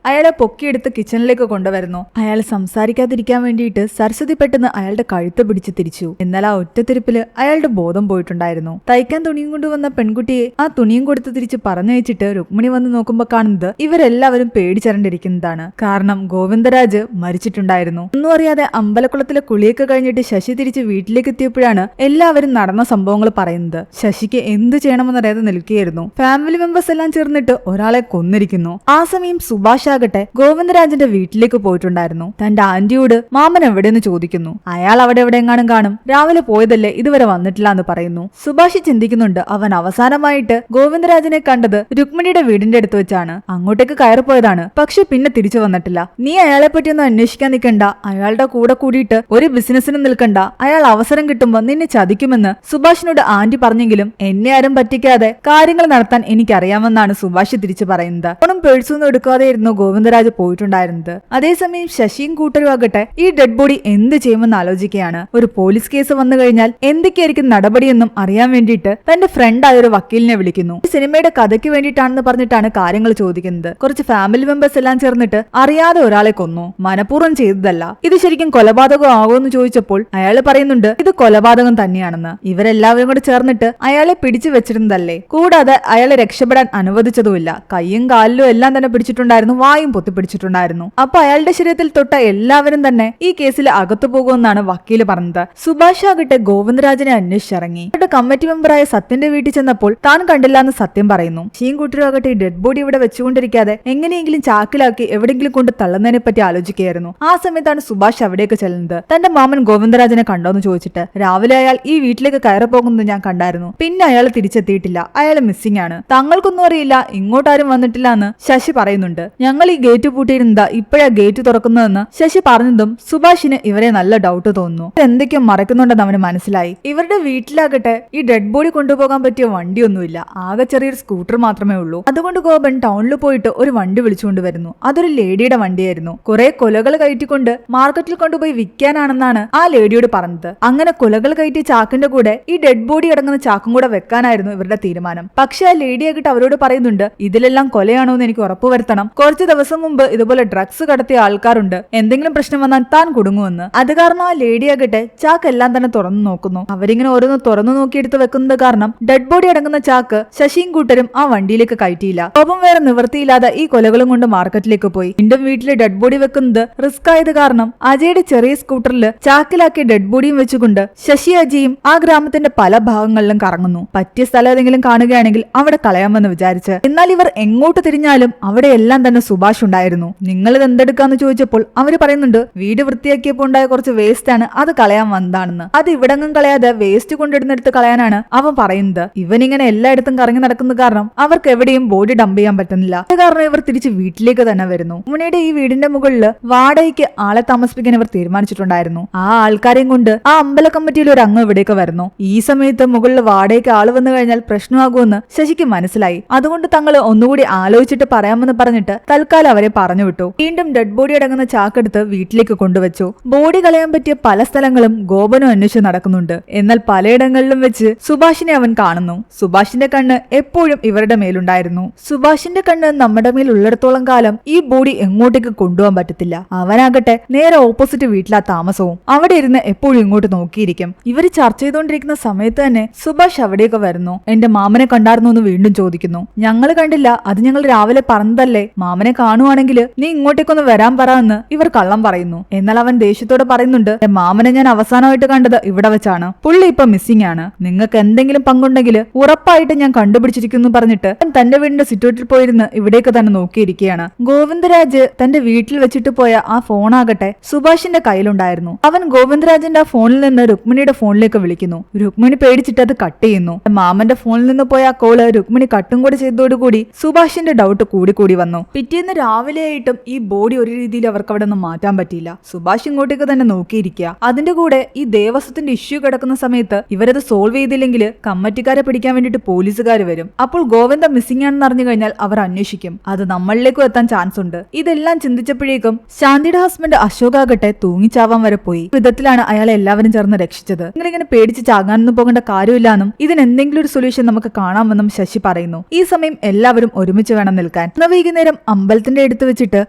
അയാളെ പൊക്കിയെടുത്ത് കിച്ചണിലേക്ക് കൊണ്ടുവരുന്നു. അയാൾ സംസാരിക്കാതിരിക്കാൻ വേണ്ടിയിട്ട് സരസ്വതി പെട്ടെന്ന് അയാളുടെ കഴുത്ത് പിടിച്ച് തിരിച്ചു. എന്നാൽ ആ ഒറ്റത്തിരിപ്പില് അയാളുടെ ബോധം പോയിട്ടുണ്ടായിരുന്നു. തയ്ക്കാൻ തുണിയും കൊണ്ടുവന്ന പെൺകുട്ടിയെ ആ തുണിയും കൊടുത്ത് തിരിച്ച് പറഞ്ഞയച്ചിട്ട് രുക്മിണി വന്ന് നോക്കുമ്പോൾ കാണുന്നത് ഇവരെല്ലാവരും പേടിച്ചരണ്ടിരിക്കുന്നതാണ്. കാരണം ഗോവിന്ദരാജ് മരിച്ചിട്ടുണ്ടായിരുന്നു. ഒന്നും അറിയാതെ അമ്പലക്കുളത്തിലെ കുളിയൊക്കെ കഴിഞ്ഞിട്ട് ശശി തിരിച്ച് വീട്ടിലേക്ക് എത്തിയപ്പോഴാണ് എല്ലാവരും നടന്ന സംഭവങ്ങൾ പറയുന്നത്. ശശിക്ക് എന്ത് ചെയ്യണമെന്നറിയാതെ നിൽക്കുകയായിരുന്നു. ഫാമിലി മെമ്പേഴ്സ് എല്ലാം ചേർന്നിട്ട് ഒരാളെ കൊന്നിരിക്കുന്നു. ആ സമയം സുഭാഷ് ആകട്ടെ ഗോവിന്ദരാജിന്റെ വീട്ടിലേക്ക് പോയിട്ടുണ്ടായിരുന്നു. തന്റെ ആന്റിയോട് മാമൻ എവിടെയെന്ന് ചോദിക്കുന്നു. അയാൾ അവിടെ എവിടെയെങ്ങാനും കാണും, രാവിലെ പോയതല്ലേ ഇതുവരെ വന്നിട്ടില്ല എന്ന് പറയുന്നു. സുഭാഷ് ചിന്തിക്കുന്നുണ്ട് അവൻ അവസാനമായിട്ട് ഗോവിന്ദരാജിനെ കണ്ടത് രുക്മിണിയുടെ വീടിന്റെ അടുത്ത് വെച്ചാണ്. അങ്ങോട്ടേക്ക് കയറിപ്പോയതാണ്, പക്ഷെ പിന്നെ തിരിച്ചു വന്നിട്ടില്ല. നീ അയാളെ പറ്റിയൊന്നും അന്വേഷിക്കാൻ നിൽക്കണ്ട, അയാളുടെ കൂടെ കൂടിയിട്ട് ഒരു ബിസിനസ്സിനും നിൽക്കണ്ട, അയാൾ അവസരം കിട്ടുമ്പോ നിന്നെ ചതിക്കുമെന്ന് സുഭാഷിനോട് ആന്റി പറഞ്ഞെങ്കിലും എന്നെ ആരും പറ്റിക്കാതെ കാര്യങ്ങൾ നടത്താൻ എനിക്കറിയാമെന്നാണ് സുഭാഷ് തിരിച്ചു പറയുന്നത്. ഒന്നും പേഴ്സൊന്നും എടുക്കാതെയായിരുന്നു ഗോവിന്ദരാജ് പോയിട്ടുണ്ടായിരുന്നത്. അതേസമയം ശശിയും കൂട്ടരും ആകട്ടെ ഈ ഡെഡ് ബോഡി എന്ത് ചെയ്യുമെന്ന് ആലോചിക്കുകയാണ്. ഒരു പോലീസ് കേസ് വന്നു കഴിഞ്ഞാൽ എന്തൊക്കെയായിരിക്കും നടപടിയെന്നും അറിയാൻ വേണ്ടിയിട്ട് തന്റെ ഫ്രണ്ടായ ഒരു വക്കീലിനെ വിളിക്കുന്നു. ഈ സിനിമയുടെ കഥയ്ക്ക് വേണ്ടിയിട്ടാണെന്ന് പറഞ്ഞിട്ടാണ് കാര്യങ്ങൾ ചോദിക്കുന്നത്. കുറച്ച് ഫാമിലി മെമ്പേഴ്സ് എല്ലാം ചേർന്നിട്ട് അറിയാതെ ഒരാളെ കൊന്നു, മനഃപൂർവ്വം ചെയ്തതല്ല. ഇത് ശരിക്കും കൊലപാതകം ആകുമെന്ന് ചോദിച്ചപ്പോൾ അയാൾ പറയുന്നുണ്ട് ഇത് കൊലപാതകം തന്നെയാണെന്ന്. ഇവരെല്ലാവരും കൂടെ ചേർന്നിട്ട് അയാളെ പിടിച്ചു വെച്ചിരുന്നതല്ലേ, കൂടാതെ അയാളെ രക്ഷപ്പെടാൻ അനുവദിച്ചതുമില്ല. കയ്യും കാലിലും എല്ലാം തന്നെ പിടിച്ചിട്ടുണ്ടായിരുന്നു, വായും പൊത്തിപ്പിടിച്ചിട്ടുണ്ടായിരുന്നു. അപ്പൊ അയാളുടെ ശരീരത്തിൽ തൊട്ട എല്ലാവരും തന്നെ ഈ കേസിൽ അകത്തു പുറത്തു പോകുമെന്നാണ് വക്കീല് പറഞ്ഞത്. സുഭാഷ് ആകട്ടെ ഗോവിന്ദരാജനെ അന്വേഷിച്ചിറങ്ങി. അവരുടെ കമ്മിറ്റി മെമ്പറായ സത്യന്റെ വീട്ടിൽ ചെന്നപ്പോൾ താൻ കണ്ടില്ല എന്ന് സത്യം പറയുന്നു. ഷീൻ കൂട്ടരും ആകട്ടെ ഈ ഡെഡ് ബോഡി ഇവിടെ വെച്ചുകൊണ്ടിരിക്കാതെ എങ്ങനെയെങ്കിലും ചാക്കിലാക്കി എവിടെയെങ്കിലും കൊണ്ട് തള്ളുന്നതിനെ പറ്റി ആലോചിക്കുകയായിരുന്നു. ആ സമയത്താണ് സുഭാഷ് അവിടേക്ക് ചെല്ലുന്നത്. തന്റെ മാമൻ ഗോവിന്ദരാജനെ കണ്ടോന്ന് ചോദിച്ചിട്ട്. രാവിലെ അയാൾ ഈ വീട്ടിലേക്ക് കയറി പോകുന്നത് ഞാൻ കണ്ടായിരുന്നു. പിന്നെ അയാൾ തിരിച്ചെത്തിയിട്ടില്ല. അയാൾ മിസ്സിംഗ് ആണ്. തങ്ങൾക്കൊന്നും അറിയില്ല, ഇങ്ങോട്ടാരും വന്നിട്ടില്ല എന്ന് ശശി പറയുന്നുണ്ട്. ഞങ്ങൾ ഈ ഗേറ്റ് പൂട്ടിയിരുന്നതാ, ഇപ്പോഴാ ഗേറ്റ് തുറക്കുന്നതെന്ന് ശശി പറഞ്ഞതും സുഭാഷിന് ഇവരെ നല്ല ഡൗട്ട് തോന്നുന്നു. എന്തൊക്കെയോ മറക്കുന്നുണ്ടെന്ന് അവന് മനസ്സിലായി. ഇവരുടെ വീട്ടിലാകട്ടെ ഈ ഡെഡ് ബോഡി കൊണ്ടുപോകാൻ പറ്റിയ വണ്ടിയൊന്നുമില്ല. ആകെ ചെറിയൊരു സ്കൂട്ടർ മാത്രമേ ഉള്ളൂ. അതുകൊണ്ട് ഗോപൻ ടൗണിൽ പോയിട്ട് ഒരു വണ്ടി വിളിച്ചുകൊണ്ട് വരുന്നു. അതൊരു ലേഡിയുടെ വണ്ടിയായിരുന്നു. കുറെ കൊലകൾ കയറ്റിക്കൊണ്ട് മാർക്കറ്റിൽ കൊണ്ടുപോയി വിൽക്കാനാണെന്നാണ് ആ ലേഡിയോട് പറഞ്ഞത്. അങ്ങനെ കൊലകൾ കയറ്റി ചാക്കിന്റെ കൂടെ ഈ ഡെഡ് ബോഡി അടങ്ങുന്ന ചാക്കും കൂടെ വെക്കാനായിരുന്നു ഇവരുടെ തീരുമാനം. പക്ഷെ ആ ലേഡിയാകിട്ട് അവരോട് പറയുന്നുണ്ട്, ഇതിലെല്ലാം കൊലയാണോ എന്ന് എനിക്ക് ഉറപ്പുവരുത്തണം. കുറച്ച് ദിവസം മുമ്പ് ഇതുപോലെ ഡ്രഗ്സ് കടത്തിയ ആൾക്കാരുണ്ട്, എന്തെങ്കിലും പ്രശ്നം വന്നാൽ താൻ കുടുങ്ങുമെന്ന്. അത് കാരണം ആ ലേഡിയാകട്ടെ ചാക്ക് എല്ലാം തന്നെ തുറന്നു നോക്കുന്നു. അവരിങ്ങനെ ഓരോന്ന് തുറന്നു നോക്കിയെടുത്ത് വെക്കുന്നത് കാരണം ഡെഡ് ബോഡി അടങ്ങുന്ന ചാക്ക് ശശിയും കൂട്ടരും ആ വണ്ടിയിലേക്ക് കയറ്റിയില്ല. കോപം വേറെ നിവൃത്തിയില്ലാതെ ഈ കൊലകളും കൊണ്ട് മാർക്കറ്റിലേക്ക് പോയി. വീണ്ടും വീട്ടിലെ ഡെഡ് ബോഡി വെക്കുന്നത് റിസ്ക് ആയത് കാരണം അജയുടെ ചെറിയ സ്കൂട്ടറിൽ ചാക്കിലാക്കിയ ഡെഡ് ബോഡിയും വെച്ചുകൊണ്ട് ശശി അജയും ആ ഗ്രാമത്തിന്റെ പല ഭാഗങ്ങളിലും കറങ്ങുന്നു. പറ്റിയ സ്ഥലം ഏതെങ്കിലും കാണുകയാണെങ്കിൽ അവിടെ കളയാമെന്ന് വിചാരിച്ച്. എന്നാൽ ഇവർ എങ്ങോട്ട് തിരിഞ്ഞാലും അവിടെ എല്ലാം തന്നെ സുഭാഷ് ഉണ്ടായിരുന്നു. നിങ്ങൾ ഇത് എന്തെടുക്കാന്ന് ചോദിച്ചപ്പോൾ അവര് പറയുന്നുണ്ട്, വീട് വൃത്തിയാക്കിയപ്പോൾ ഉണ്ടായ കുറച്ച് വേസ്റ്റ് ആണ്, അത് കളയാൻ വന്നതാണെന്ന്. അത് ഇവിടെങ്ങും കളയാതെ വേസ്റ്റ് കൊണ്ടിടുന്നെടുത്ത് കളയാനാണ് അവൻ പറയുന്നത്. ഇവനിങ്ങനെ എല്ലായിടത്തും കറങ്ങി നടക്കുന്ന കാരണം അവർക്ക് എവിടെയും ബോഡി ഡംപ് ചെയ്യാൻ പറ്റുന്നില്ല. അത് കാരണം ഇവർ തിരിച്ച് വീട്ടിലേക്ക് തന്നെ വരുന്നു. മുന്നയുടെ ഈ വീടിന്റെ മുകളിൽ വാടകയ്ക്ക് ആളെ താമസിപ്പിക്കാൻ ഇവർ തീരുമാനിച്ചിട്ടുണ്ടായിരുന്നു. ആ ആൾക്കാരെയും കൊണ്ട് ആ അമ്പല കമ്മിറ്റിയിൽ ഒരു അംഗം ഇവിടേക്ക് വരുന്നു. ഈ സമയത്ത് മുകളിൽ വാടകയ്ക്ക് ആള് വന്നു കഴിഞ്ഞാൽ പ്രശ്നമാകുമെന്ന് ശശിക്ക് മനസ്സിലായി. അതുകൊണ്ട് തങ്ങൾ ഒന്നുകൂടി ആലോചിച്ചിട്ട് പറയാമെന്ന് പറഞ്ഞിട്ട് തൽക്കാലം അവരെ പറഞ്ഞു വിട്ടു. വീണ്ടും ഡെഡ് ബോഡി അടങ്ങുന്ന ചാക്കെടുത്ത് വീട്ടിലേക്ക് കൊണ്ടുവച്ചു. ബോഡി കളയാൻ പറ്റിയ പല സ്ഥലങ്ങളും ഗോപനും അന്വേഷിച്ച് നടക്കുന്നുണ്ട്. എന്നാൽ പലയിടങ്ങളിലും വെച്ച് സുഭാഷിനെ അവൻ കാണുന്നു. സുഭാഷിന്റെ കണ്ണ് എപ്പോഴും ഇവരുടെ മേലുണ്ടായിരുന്നു. സുഭാഷിന്റെ കണ്ണ് നമ്മുടെ മേൽ ഉള്ളിടത്തോളം കാലം ഈ ബോഡി എങ്ങോട്ടേക്ക് കൊണ്ടുപോകാൻ പറ്റത്തില്ല. അവനാകട്ടെ നേരെ ഓപ്പോസിറ്റ് വീട്ടിലാ താമസവും. അവിടെ ഇരുന്ന് എപ്പോഴും ഇങ്ങോട്ട് നോക്കിയിരിക്കും. ഇവര് ചർച്ച ചെയ്തുകൊണ്ടിരിക്കുന്ന സമയത്ത് തന്നെ സുഭാഷ് അവിടേക്ക് വരുന്നു. എന്റെ മാമനെ കണ്ടായിരുന്നു എന്ന് വീണ്ടും ചോദിക്കുന്നു. ഞങ്ങൾ കണ്ടില്ല, അത് ഞങ്ങൾ രാവിലെ പറഞ്ഞതല്ലേ. മാമനെ കാണുവാണെങ്കിൽ നീ ഇങ്ങോട്ടേക്കൊന്ന് വരാൻ പറ എന്ന് ഇവർ കള്ളം പറയുന്നു. എന്നാൽ അവൻ ദേഷ്യത്തോടെ പറയുന്നുണ്ട്, മാമനെ ഞാൻ അവസാനമായിട്ട് കണ്ടത് ഇവിടെ വെച്ചാണ്. പുള്ളി ഇപ്പൊ മിസ്സിംഗ് ആണ്. നിങ്ങൾക്ക് എന്തെങ്കിലും പങ്കുണ്ടെങ്കിൽ ഉറപ്പായിട്ട് ഞാൻ കണ്ടുപിടിച്ചിരിക്കുന്നു പറഞ്ഞിട്ട് തന്റെ വീടിന്റെ സിറ്റൗട്ടിൽ പോയിരുന്ന് ഇവിടേക്ക് തന്നെ നോക്കിയിരിക്കുകയാണ്. ഗോവിന്ദരാജ് തന്റെ വീട്ടിൽ വെച്ചിട്ട് പോയ ആ ഫോണാകട്ടെ സുഭാഷിന്റെ കയ്യിലുണ്ടായിരുന്നു. അവൻ ഗോവിന്ദരാജന്റെ ആ ഫോണിൽ നിന്ന് രുക്മിണിയുടെ ഫോണിലേക്ക് വിളിക്കുന്നു. രുക്മിണി പേടിച്ചിട്ട് അത് കട്ട് ചെയ്യുന്നു. മാമന്റെ ഫോണിൽ നിന്ന് പോയ ആ കോള് രുക്മിണി കട്ടും കൂടി ചെയ്തതോടുകൂടി സുഭാഷിന്റെ ഡൗട്ട് കൂടി വന്നു. പിറ്റേന്ന് രാവിലെ ആയിട്ടും ഈ ബോഡി ഒരു രീതിയിൽ അവർക്ക് അവിടെ നിന്ന് മാറ്റാൻ പറ്റിയില്ല. സുഭാഷ് ഇങ്ങോട്ടേക്ക് തന്നെ നോക്കിയിരിക്കുക. അതിന്റെ കൂടെ ഈ ദേവസ്വത്തിന്റെ ഇഷ്യൂ കിടക്കുന്ന സമയത്ത് ഇവരത് സോൾവ് ചെയ്തില്ലെങ്കിൽ കമ്മിറ്റിക്കാരെ പിടിക്കാൻ വേണ്ടിട്ട് പോലീസുകാർ വരും. അപ്പോൾ ഗോവിന്ദ മിസ്സിംഗ് ആണെന്ന് അറിഞ്ഞു കഴിഞ്ഞാൽ അവർ അന്വേഷിക്കും. അത് നമ്മളിലേക്കും എത്താൻ ചാൻസ് ഉണ്ട്. ഇതെല്ലാം ചിന്തിച്ചപ്പോഴേക്കും ശാന്തിയുടെ ഹസ്ബൻഡ് അശോക് ആകട്ടെ തൂങ്ങിച്ചാവാൻ വരെ പോയി. വിധത്തിലാണ് അയാളെ എല്ലാവരും ചേർന്ന് രക്ഷിച്ചത്. നിങ്ങളിങ്ങനെ പേടിച്ച് ചാകാനൊന്നും പോകേണ്ട കാര്യമില്ലാന്നും ഇതിനെന്തെങ്കിലും ഒരു സൊല്യൂഷൻ നമുക്ക് കാണാമെന്നും ശശി പറയുന്നു. ഈ സമയം എല്ലാവരും ഒരുമിച്ച് വേണം നിൽക്കാൻ. വൈകുന്നേരം അമ്പലത്തിന്റെ അടുത്ത് വെച്ചിട്ട്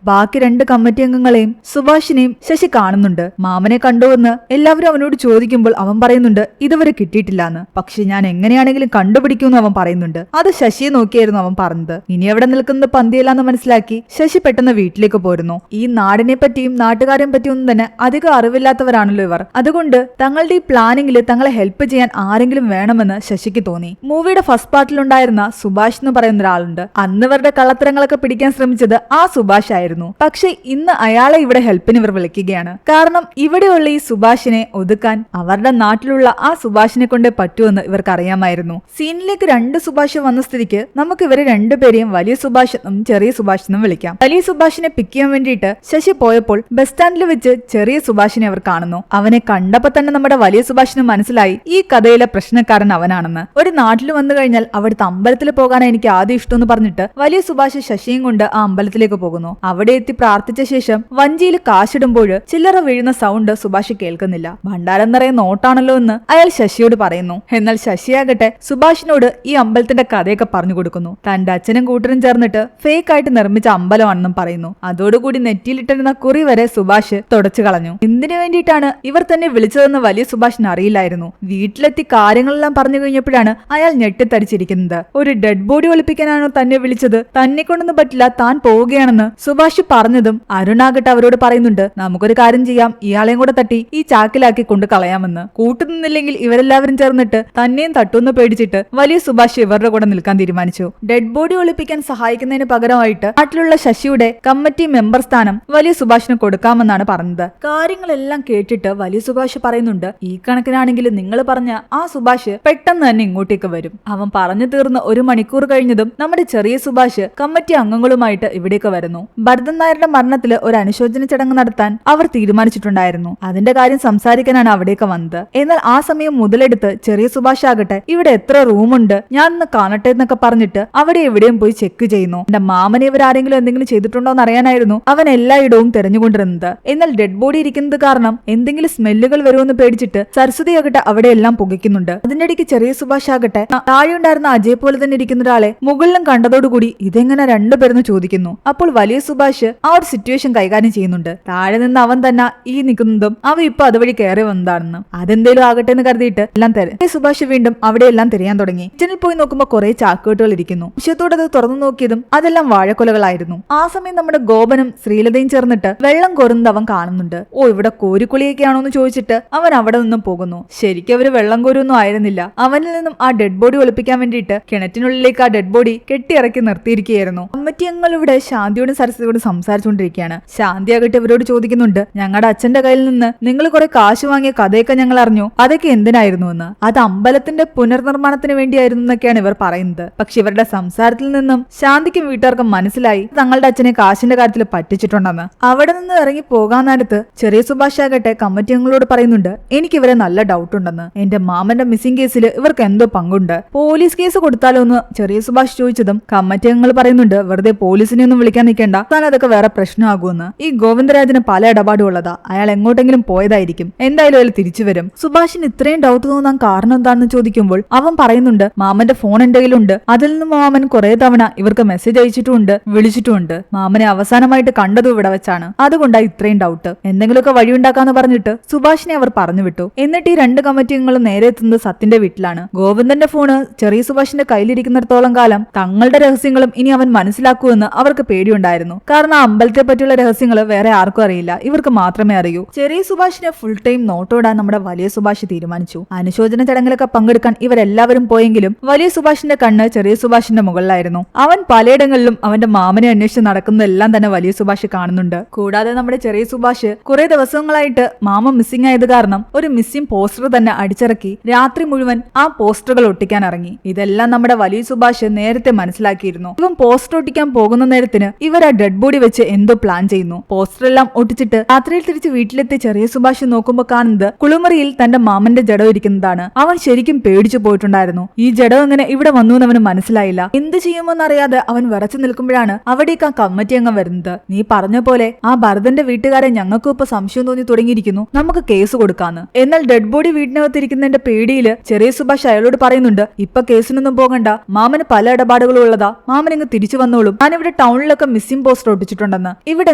ബാക്കി 2 കമ്മിറ്റി അംഗങ്ങളെയും സുഭാഷിനെയും ശശി കാണുന്നുണ്ട്. മാമനെ കണ്ടുവെന്ന് എല്ലാവരും അവനോട് ചോദിക്കുമ്പോൾ അവൻ പറയുന്നുണ്ട്, ഇതുവരെ കിട്ടിയിട്ടില്ലാന്ന്. പക്ഷെ ഞാൻ എങ്ങനെയാണെങ്കിലും കണ്ടുപിടിക്കുമെന്ന് അവൻ പറയുന്നുണ്ട്. അത് ശശിയെ നോക്കിയായിരുന്നു അവൻ പറഞ്ഞത്. ഇനി എവിടെ നിൽക്കുന്നത് പന്തിയല്ലാന്ന് മനസ്സിലാക്കി ശശി പെട്ടെന്ന് വീട്ടിലേക്ക് പോരുന്നു. ഈ നാടിനെ പറ്റിയും നാട്ടുകാരെ പറ്റിയും ഒന്നും തന്നെ അധികം അറിവില്ലാത്തവരാണല്ലോ ഇവർ. അതുകൊണ്ട് തങ്ങളുടെ ഈ പ്ലാനിങ്ങിൽ തങ്ങളെ ഹെൽപ്പ് ചെയ്യാൻ ആരെങ്കിലും വേണമെന്ന് ശശിക്ക് തോന്നി. മൂവിയുടെ ഫസ്റ്റ് പാർട്ടിലുണ്ടായിരുന്ന സുഭാഷ് എന്ന് പറയുന്ന ഒരാളുണ്ട്. അന്ന് ഇവരുടെ കള്ളത്തരങ്ങളൊക്കെ പിടിക്കാൻ ശ്രമിച്ചത് ആ സുഭാഷ് ആയിരുന്നു. പക്ഷെ ഇന്ന് അയാളെ ഇവിടെ ഹെൽപ്പിന് ഇവർ വിളിക്കുകയാണ്. കാരണം ഇവിടെയുള്ള ഈ സുഭാഷിനെ ഒതുക്കാൻ അവരുടെ നാട്ടിലുള്ള ആ സുഭാഷിനെ കൊണ്ടേ പറ്റുമെന്ന് ഇവർക്ക് അറിയാമായിരുന്നു. സീനിലേക്ക് 2 സുഭാഷ് വന്ന സ്ഥിതിക്ക് നമുക്ക് ഇവരെ 2 പേരെയും വലിയ സുഭാഷ് എന്നും ചെറിയ സുഭാഷ് എന്നും വിളിക്കാം. വലിയ സുഭാഷിനെ പിക്ക് ചെയ്യാൻ വേണ്ടിയിട്ട് ശശി പോയപ്പോൾ ബസ് സ്റ്റാൻഡിൽ വെച്ച് ചെറിയ സുഭാഷിനെ അവർ കാണുന്നു. അവനെ കണ്ടപ്പോ തന്നെ നമ്മുടെ വലിയ സുഭാഷിന് മനസ്സിലായി ഈ കഥയിലെ പ്രശ്നക്കാരൻ അവനാണെന്ന്. ഒരു നാട്ടിൽ വന്നു കഴിഞ്ഞാൽ അവിടുത്തെ അമ്പലത്തിൽ പോകാനാണ് എനിക്ക് ആദ്യം ഇഷ്ടമെന്ന് പറഞ്ഞിട്ട് വലിയ സുഭാഷ് ശശിയും കൊണ്ട് ആ അമ്പലത്തിലേക്ക് പോകുന്നു. അവിടെ എത്തി പ്രാർത്ഥിച്ച ശേഷം വഞ്ചിയിൽ കാശിടുമ്പോൾ ചില്ലറ വീഴുന്ന സൗണ്ട് സുഭാഷ് കേൾക്കുന്നില്ല. ഭണ്ഡാരം നിറയെ നോട്ടാണല്ലോ എന്ന് അയാൾ ശശിയോട് പറയുന്നു. എന്നാൽ ശശിയാകട്ടെ സുഭാഷിനോട് ഈ അമ്പലത്തിന്റെ കഥയൊക്കെ പറഞ്ഞു കൊടുക്കുന്നു. തന്റെ അച്ഛനും കൂട്ടരും ചേർന്നിട്ട് ഫേക്ക് ആയിട്ട് നിർമ്മിച്ച അമ്പലമാണെന്നും പറയുന്നു. അതോടുകൂടി നെറ്റിയിലിട്ടിരുന്ന കുറി വരെ സുഭാഷ് തുടച്ചു കളഞ്ഞു. എന്തിനു വേണ്ടിയിട്ടാണ് ഇവർ തന്നെ വിളിച്ചതെന്ന് വലിയ സുഭാഷിന് അറിയില്ലായിരുന്നു. വീട്ടിലെത്തി കാര്യങ്ങളെല്ലാം പറഞ്ഞു കഴിഞ്ഞപ്പോഴാണ് അയാൾ ഞെട്ടിത്തരിച്ചിരിക്കുന്നത്. ഒരു ഡെഡ് ബോഡി ഒളിപ്പിക്കാനാണോ തന്നെ വിളിച്ചത്? തന്നെ കൊണ്ടൊന്നും പറ്റില്ല, താൻ പോവുകയാണെന്ന് സുഭാഷ് പറഞ്ഞതും അരുണാകട്ടെ അവരോട് പറയുന്നുണ്ട്, നമുക്കൊരു കാര്യം ചെയ്യാം, ഇയാളെയും കൂടെ തട്ടി ഈ ചാക്കിലാക്കി കൊണ്ട് കളയാമെന്ന്. കൂട്ടുനിന്നില്ലെങ്കിൽ ഇവരെല്ലാവരും ചേർന്നിട്ട് തന്നെയും തട്ടുന്ന പേടിച്ചിട്ട് വലിയ സുഭാഷ് ഇവരുടെ കൂടെ നിൽക്കാൻ തീരുമാനിച്ചു. ഡെഡ് ബോഡി ഒളിപ്പിക്കാൻ സഹായിക്കുന്നതിന് പകരമായിട്ട് നാട്ടിലുള്ള ശശിയുടെ കമ്മിറ്റി മെമ്പർ സ്ഥാനം വലിയ സുഭാഷിന് കൊടുക്കാമെന്നാണ് പറഞ്ഞത്. കാര്യങ്ങളെല്ലാം കേട്ടിട്ട് വലിയ സുഭാഷ് പറയുന്നുണ്ട്, ഈ കണക്കിനാണെങ്കിൽ നിങ്ങൾ പറഞ്ഞ ആ സുഭാഷ് പെട്ടെന്ന് തന്നെ ഇങ്ങോട്ടേക്ക് വരും. അവൻ പറഞ്ഞു തീർന്ന് 1 മണിക്കൂർ കഴിഞ്ഞതും നമ്മുടെ ചെറിയ സുഭാഷ് കമ്മിറ്റി അംഗങ്ങളുമായിട്ട് ഇവിടേക്ക് വരുന്നു. ഭരതൻ നായരുടെ മരണത്തിൽ ഒരു അനുശോചന ചടങ്ങ് നടത്താൻ അവർ തീരുമാനിച്ചിട്ടുണ്ടായിരുന്നു. അതിന്റെ കാര്യം സംസാരിക്കാനാണ് അവിടേക്ക് വന്നത്. എന്നാൽ ആ സമയം മുതലെടുത്ത് ചെറിയ സുഭാഷ് ആകട്ടെ ഇവിടെ എത്ര റൂമുണ്ട് ഞാൻ ഒന്ന് കാണട്ടെ എന്നൊക്കെ പറഞ്ഞിട്ട് അവിടെ എവിടെയും പോയി ചെക്ക് ചെയ്യുന്നു. എന്റെ മാമനെ ഇവരാരെങ്കിലും എന്തെങ്കിലും ചെയ്തിട്ടുണ്ടോ എന്ന് അറിയാനായിരുന്നു അവൻ എല്ലായിടവും തെരഞ്ഞുകൊണ്ടിരുന്നത്. എന്നാൽ ഡെഡ് ബോഡി ഇരിക്കുന്നത് കാരണം എന്തെങ്കിലും സ്മെല്ലുകൾ വരുമെന്ന് പേടിച്ചിട്ട് സരസ്വതി ആകട്ടെ അവിടെ എല്ലാം പുകയ്ക്കുന്നുണ്ട്. അതിന്റെ ഇടയ്ക്ക് ചെറിയ സുഭാഷ് ആകട്ടെ താഴെ ഉണ്ടായിരുന്ന അജയ് പോലെ തന്നെ ഇരിക്കുന്ന ഒരാളെ മുകളിലും കണ്ടതോടുകൂടി ഇതെങ്ങനെ രണ്ടുപേരെന്ന് ചോദിക്കുന്നു. അപ്പോൾ വലിയ സുഭാഷ് ആ ഒരു സിറ്റുവേഷൻ കൈകാര്യം ചെയ്യുന്നുണ്ട്. താഴെ നിന്ന് അവൻ തന്നെ ഈ നിൽക്കുന്നതും അവ ഇപ്പൊ അതുവഴി കയറി വന്നതാണെന്ന്. അതെന്തേലും ആകട്ടെ എന്ന് കരുതിയിട്ട് എല്ലാം സുഭാഷ് വീണ്ടും അവിടെ എല്ലാം തിരയാൻ തുടങ്ങി. കിച്ചണിൽ പോയി നോക്കുമ്പോൾ കുറെ ചാക്കുകെട്ടുകൾ ഇരിക്കുന്നു. വിഷയത്തോടെ അത് തുറന്നു നോക്കിയതും അതെല്ലാം വാഴക്കൊലകളായിരുന്നു. ആ സമയം നമ്മുടെ ഗോപനും ശ്രീലതയും ചേർന്നിട്ട് വെള്ളം കോരുന്നത് അവൻ കാണുന്നുണ്ട്. ഓ, ഇവിടെ കോരിക്കുളിയൊക്കെയാണോ എന്ന് ചോദിച്ചിട്ട് അവൻ അവിടെ നിന്നും പോകുന്നു. ശരിക്കും അവര് വെള്ളം കോരൊന്നും ആയിരുന്നില്ല. അവനിൽ നിന്നും ആ ഡെഡ് ബോഡി ഒളിപ്പിക്കാൻ വേണ്ടിയിട്ട് കിണറ്റിനുള്ളിലേക്ക് ആ ഡെഡ് ബോഡി കെട്ടിയിറക്കി നിർത്തിയിരിക്കുകയായിരുന്നു. കമ്മിറ്റി അംഗങ്ങൾ ഇവിടെ ശാന്തിയോടും സരസ്വതിയോടും സംസാരിച്ചുകൊണ്ടിരിക്കുകയാണ്. ശാന്തി ആകട്ടെ ഇവരോട് ചോദിക്കുന്നുണ്ട്, ഞങ്ങളുടെ അച്ഛന്റെ കയ്യിൽ നിന്ന് നിങ്ങൾ കുറെ കാശ് വാങ്ങിയ കഥയൊക്കെ ഞങ്ങൾ അറിഞ്ഞു, അതൊക്കെ എന്തിനായിരുന്നു എന്ന്. അത് അമ്പലത്തിന്റെ പുനർനിർമ്മാണത്തിന് വേണ്ടിയായിരുന്നു എന്നൊക്കെയാണ് ഇവർ പറയുന്നത്. പക്ഷെ ഇവരുടെ സംസാരത്തിൽ നിന്നും ശാന്തിക്കും വീട്ടുകാർക്കും മനസ്സിലായി തങ്ങളുടെ അച്ഛനെ കാശിന്റെ കാര്യത്തിൽ പറ്റിച്ചിട്ടുണ്ടെന്ന്. അവിടെ നിന്ന് ഇറങ്ങി പോകാൻ നേരത്ത് ചെറിയ സുഭാഷ് ആകട്ടെ കമ്മിറ്റി അംഗങ്ങളോട് പറയുന്നുണ്ട്, എനിക്ക് ഇവരെ നല്ല ഡൗട്ട് ഉണ്ടെന്ന്. എന്റെ മാമന്റെ മിസ്സിംഗ് കേസിൽ ഇവർക്ക് എന്തോ പങ്കുണ്ട്. പോലീസ് കേസ് കൊടുത്താലോ എന്ന് ചെറിയ സുഭാഷ് ചോദിച്ചതും കമ്മിറ്റി അംഗങ്ങൾ പറയുന്നുണ്ട്, വെറുതെ പോലീസിനെ ഒന്നും വിളിക്കാൻ നിൽക്കേണ്ട, താൻ അതൊക്കെ വേറെ പ്രശ്നമാകുമെന്ന്. ഈ ഗോവിന്ദരാജന് പല ഇടപാടും ഉള്ളതാ, അയാൾ എങ്ങോട്ടെങ്കിലും പോയതായിരിക്കും, എന്തായാലും അയാൾ തിരിച്ചു വരും. സുഭാഷിന് ഇത്രയും ഡൗട്ട് തോന്നാൻ കാരണം എന്താണെന്ന് ചോദിക്കുമ്പോൾ അവൻ പറയുന്നുണ്ട്, മാമന്റെ ഫോൺ എന്റെ കയ്യിലുണ്ട്, അതിൽ നിന്ന് മാമൻ കുറെ തവണ ഇവർക്ക് മെസ്സേജ് അയച്ചിട്ടുമുണ്ട്, വിളിച്ചിട്ടുമുണ്ട്. മാമനെ അവസാനമായിട്ട് കണ്ടതും ഇവിടെ വെച്ചാണ്, അതുകൊണ്ടാണ് ഇത്രയും ഡൗട്ട്. എന്തെങ്കിലുമൊക്കെ വഴിയുണ്ടാക്കാന്ന് പറഞ്ഞിട്ട് സുഭാഷിനെ അവർ പറഞ്ഞു വിട്ടു. എന്നിട്ട് ഈ 2 കമ്മിറ്റി അംഗങ്ങളും നേരെ എത്തുന്നത് സത്യന്റെ വീട്ടിലാണ്. ഗോവിന്ദന്റെ ഫോണ് ചെറിയ സുഭാഷിന്റെ കയ്യിലിരിക്കുന്നിടത്തോളം കാലം തങ്ങളുടെ രഹസ്യങ്ങളും ഇനി അവൻ മനസ്സിലാക്കുമെന്ന് അവർക്ക് പേടിയുണ്ടായിരുന്നു. കാരണം ആ അമ്പലത്തെ പറ്റിയുള്ള രഹസ്യങ്ങൾ വേറെ ആർക്കും അറിയില്ല, ഇവർക്ക് മാത്രമേ അറിയൂ. ചെറിയ സുഭാഷിനെ ഫുൾ ടൈം നോട്ടോടാൻ നമ്മുടെ വലിയ സുഭാഷ് തീരുമാനിച്ചു. അനുശോചന ചടങ്ങിലൊക്കെ പങ്കെടുക്കാൻ ഇവരെല്ലാവരും പോയെങ്കിലും വലിയ സുഭാഷിന്റെ കണ്ണ് ചെറിയ സുഭാഷിന്റെ മുകളിലായിരുന്നു. അവൻ പലയിടങ്ങളിലും അവന്റെ മാമനെ അന്വേഷിച്ച് നടക്കുന്നതെല്ലാം തന്നെ വലിയ സുഭാഷ് കാണുന്നുണ്ട്. കൂടാതെ നമ്മുടെ ചെറിയ സുഭാഷ് കുറെ ദിവസങ്ങളായിട്ട് മാമ മിസ്സിംഗ് ആയത് കാരണം ഒരു മിസ്സിംഗ് പോസ്റ്റർ തന്നെ അടിച്ചിറക്കി രാത്രി മുഴുവൻ ആ പോസ്റ്ററുകൾ ഒട്ടിക്കാൻ ഇറങ്ങി. ഇതെല്ലാം നമ്മുടെ വലിയ സുഭാഷ് നേരത്തെ മനസ്സിലാക്കിയിരുന്നു. ഇവൻ പോസ്റ്റർ ഒട്ടിക്കാൻ പോകുന്ന നേരത്തിന് ഇവർ ആ ഡെഡ് ബോഡി വെച്ച് എന്തോ പ്ലാൻ ചെയ്യുന്നു. പോസ്റ്റർ എല്ലാം ഒട്ടിച്ചിട്ട് രാത്രിയിൽ തിരിച്ച് വീട്ടിലെത്തി ചെറിയ സുഭാഷ് നോക്കുമ്പോൾ കാണുന്നത് കുളിമുറിയിൽ തന്റെ മാമന്റെ ജഡം ഇരിക്കുന്നതാണ്. അവൻ ശരിക്കും പേടിച്ചു പോയിട്ടുണ്ടായിരുന്നു. ഈ ജഡം എങ്ങനെ ഇവിടെ വന്നു എന്ന് അവന് മനസ്സിലായില്ല. എന്ത് ചെയ്യുമെന്നറിയാതെ അവൻ വിറച്ചു നിൽക്കുമ്പോഴാണ് അവിടേക്ക് ആ കമ്മിറ്റി അംഗം വരുന്നത്. നീ പറഞ്ഞ പോലെ ആ ഭരതന്റെ വീട്ടുകാരെ ഞങ്ങൾക്കും ഇപ്പൊ സംശയം തോന്നി തുടങ്ങിയിരിക്കുന്നു, നമുക്ക് കേസ് കൊടുക്കാന്ന്. എന്നാൽ ഡെഡ് ബോഡി വീടിനകത്തിരിക്കുന്നതിന്റെ പേടിയില് ചെറിയ സുഭാഷ് അയാളോട് പറയുന്നുണ്ട്, ഇപ്പൊ കേസിനൊന്നും പോകണ്ട, മാമന് പല ഇടപാടുകളും ഉള്ളതാ, മാമൻ ഇങ്ങ് തിരിച്ചു വന്നോളും. ഞാനിവിടെ ടൗണിലൊക്കെ മിസ്സിംഗ് പോസ്റ്റർ ഒട്ടിച്ചിട്ടുണ്ടെന്ന്. ഇവിടെ